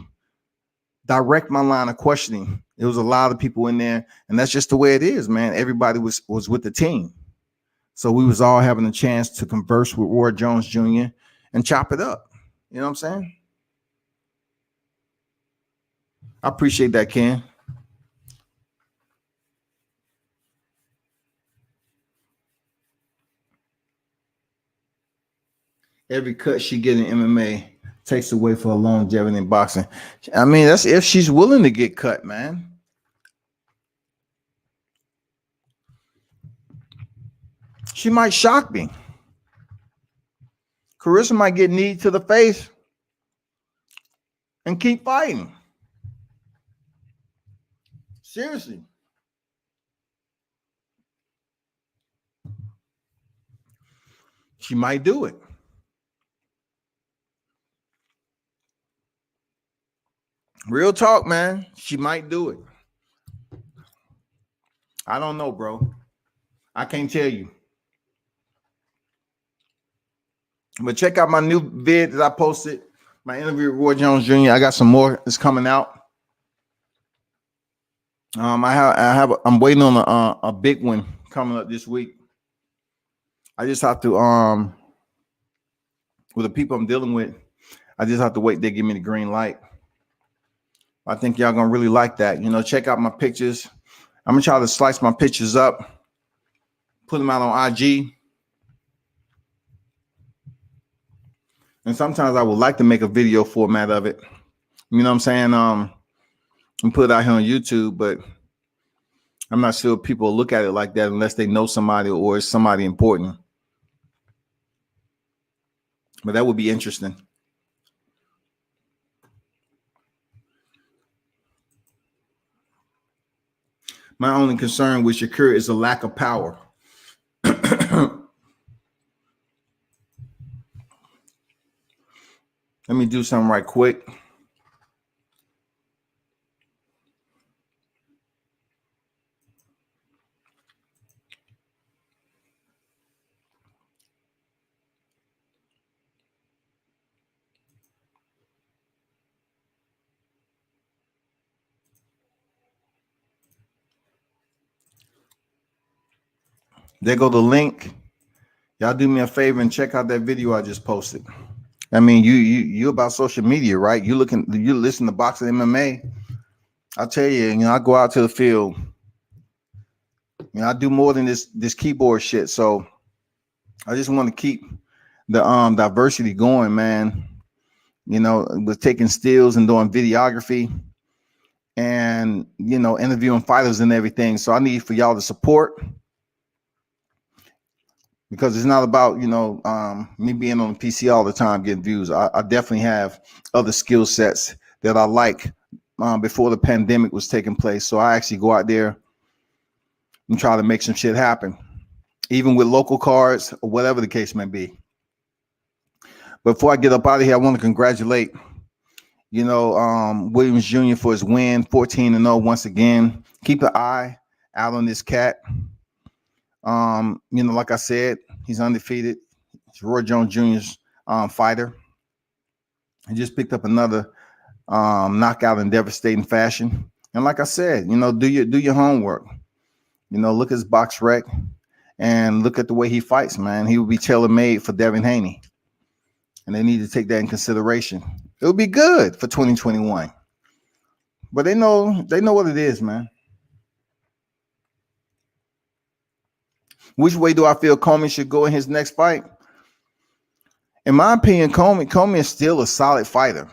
direct my line of questioning, there was a lot of people in there, and that's just the way it is, man. Everybody was with the team. So we was all having a chance to converse with Roy Jones Jr. and chop it up. You know what I'm saying? I appreciate that, Ken. Every cut she get in MMA takes away for her longevity in boxing. I mean, that's if she's willing to get cut, man. She might shock me. Clarissa might get knee to the face and keep fighting. Seriously. She might do it. Real talk, man. She might do it. I don't know, bro. I can't tell you. But check out my new vid that I posted. My interview with Roy Jones Jr. I got some more that's coming out. I'm waiting on a big one coming up this week. I just have to with the people I'm dealing with, I just have to wait. They give me the green light. I think y'all gonna really like that. Check out my pictures. I'm gonna try to slice my pictures up, put them out on IG. And sometimes I would like to make a video format of it. You know what I'm saying? And put it out here on YouTube, but I'm not sure if people look at it like that unless they know somebody or it's somebody important. But that would be interesting. My only concern with Shakur is a lack of power. Let me do something right quick. There go the link. Y'all do me a favor and check out that video I just posted. I mean, you about social media, right? You listen to boxing MMA. I tell you, I go out to the field. I do more than this keyboard shit. So I just want to keep the diversity going, man. With taking stills and doing videography and interviewing fighters and everything. So I need for y'all to support. Because it's not about, me being on the PC all the time getting views. I definitely have other skill sets that I like before the pandemic was taking place. So I actually go out there and try to make some shit happen, even with local cards or whatever the case may be. Before I get up out of here, I want to congratulate, Williams Jr. for his win, 14-0 once again. Keep an eye out on this cat. Like I said, he's undefeated. It's Roy Jones Jr.'s fighter. He just picked up another knockout in devastating fashion. And like I said, do your homework. Look at his box rec and look at the way he fights, man. He would be tailor-made for Devin Haney. And they need to take that in consideration. It would be good for 2021. But they know what it is, man. Which way do I feel Comey should go in his next fight? In my opinion, Comey is still a solid fighter.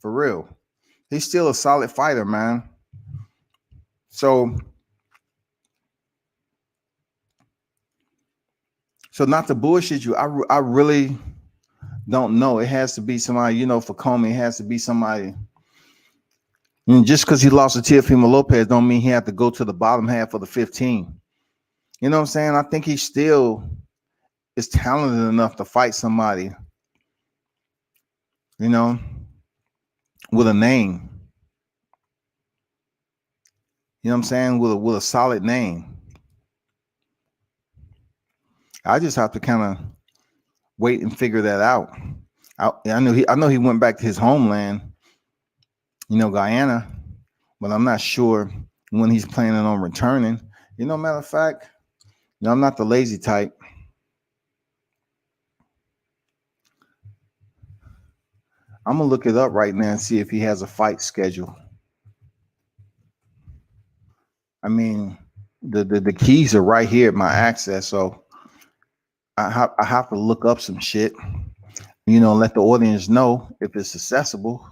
For real. He's still a solid fighter, man. So not to bullshit you, I really don't know. It has to be somebody, for Comey, it has to be somebody. And just because he lost to Teofimo Lopez don't mean he had to go to the bottom half of the 15. You know what I'm saying? I think he still is talented enough to fight somebody, with a name. You know what I'm saying? With a solid name. I just have to kind of wait and figure that out. I know he went back to his homeland, Guyana, but I'm not sure when he's planning on returning. Matter of fact, I'm not the lazy type. I'm gonna look it up right now and see if he has a fight schedule. I mean, the keys are right here at my access, so I have to look up some shit. Let the audience know if it's accessible.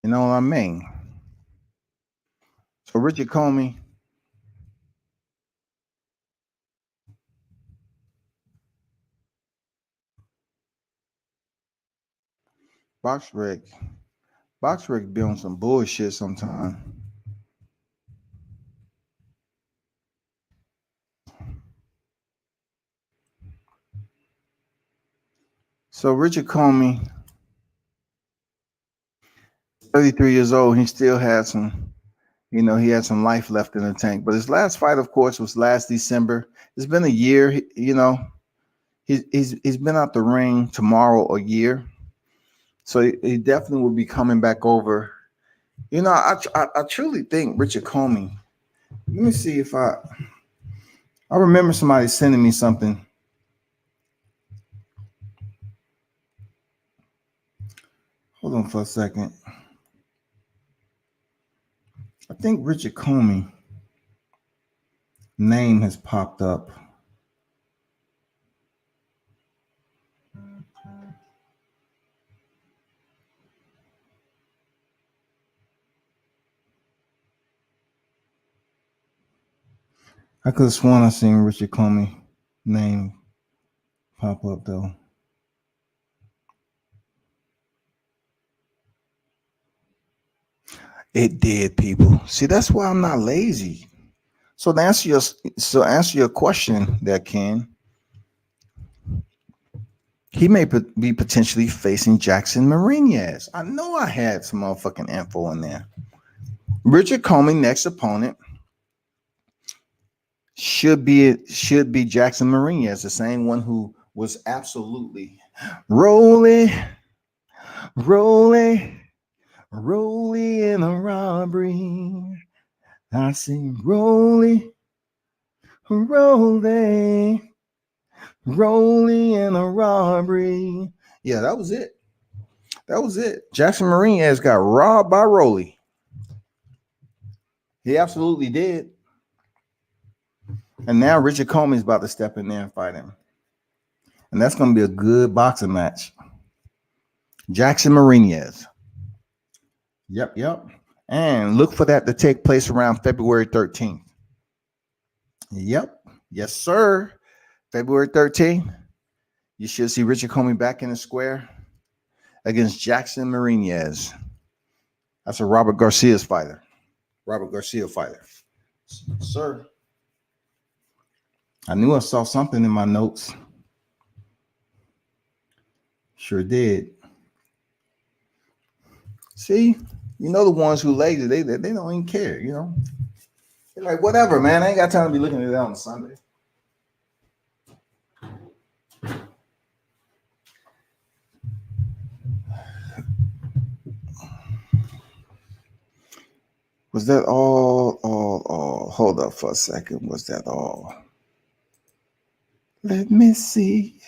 You know what I mean? So Richard Comey, Box Rick be on some bullshit sometime. So Richard Comey, 33 years old, he still had some, he had some life left in the tank. But his last fight, of course, was last December. It's been a year, he's been out the ring tomorrow a year. So he definitely will be coming back over. I truly think Richard Comey. Let me see if I remember somebody sending me something. Hold on for a second. I think Richard Comey name has popped up. I could have sworn I seen Richard Comey name pop up though. It did, people. See, that's why I'm not lazy. So to answer your question there, Ken, he may be potentially facing Jackson Marinez. I know I had some motherfucking info in there. Richard Comey next opponent should be Jackson Marinez, the same one who was absolutely rolling in a robbery. I see rolling in a robbery. Yeah, that was it. Jackson Marinez got robbed by Rolly. He absolutely did. And now Richard Comey is about to step in there and fight him. And that's going to be a good boxing match. Jackson Marinez. Yep. And look for that to take place around February 13th. Yep. Yes, sir. February 13th. You should see Richard Comey back in the square against Jackson Marinez. That's a Robert Garcia fighter. Sir. I knew I saw something in my notes. Sure did. See, the ones who lazy, they don't even care, They're like, whatever, man. I ain't got time to be looking at that on Sunday. Was that all? Hold up for a second. Was that all? Let me see.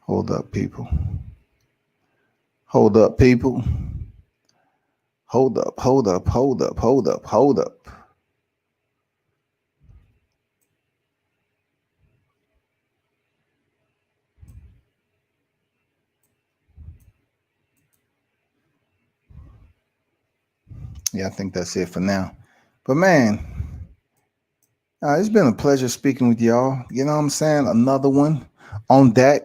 Hold up, people. Hold up. Yeah, I think that's it for now. But man, it's been a pleasure speaking with y'all. You know what I'm saying? Another one on deck.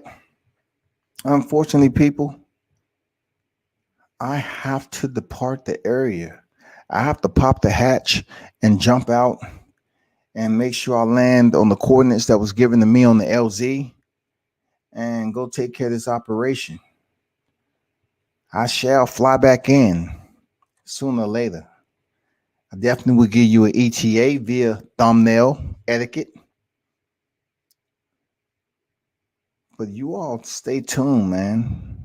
Unfortunately, people, I have to depart the area. I have to pop the hatch and jump out and make sure I land on the coordinates that was given to me on the LZ and go take care of this operation. I shall fly back in sooner or later. I definitely will give you an ETA via thumbnail etiquette. But you all stay tuned, man.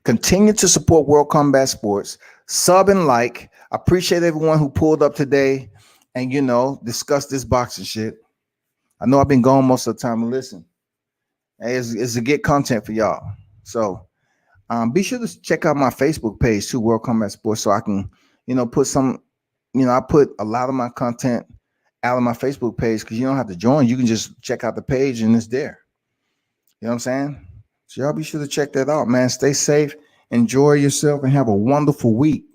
Continue to support World Combat Sports. Sub and like. I appreciate everyone who pulled up today and, discuss this boxing shit. I know I've been gone most of the time. Listen, hey, it's to get content for y'all. So be sure to check out my Facebook page too, World Combat Sports, so I can, put some, I put a lot of my content out on my Facebook page because you don't have to join. You can just check out the page and it's there. You know what I'm saying? So y'all be sure to check that out, man. Stay safe, enjoy yourself, and have a wonderful week.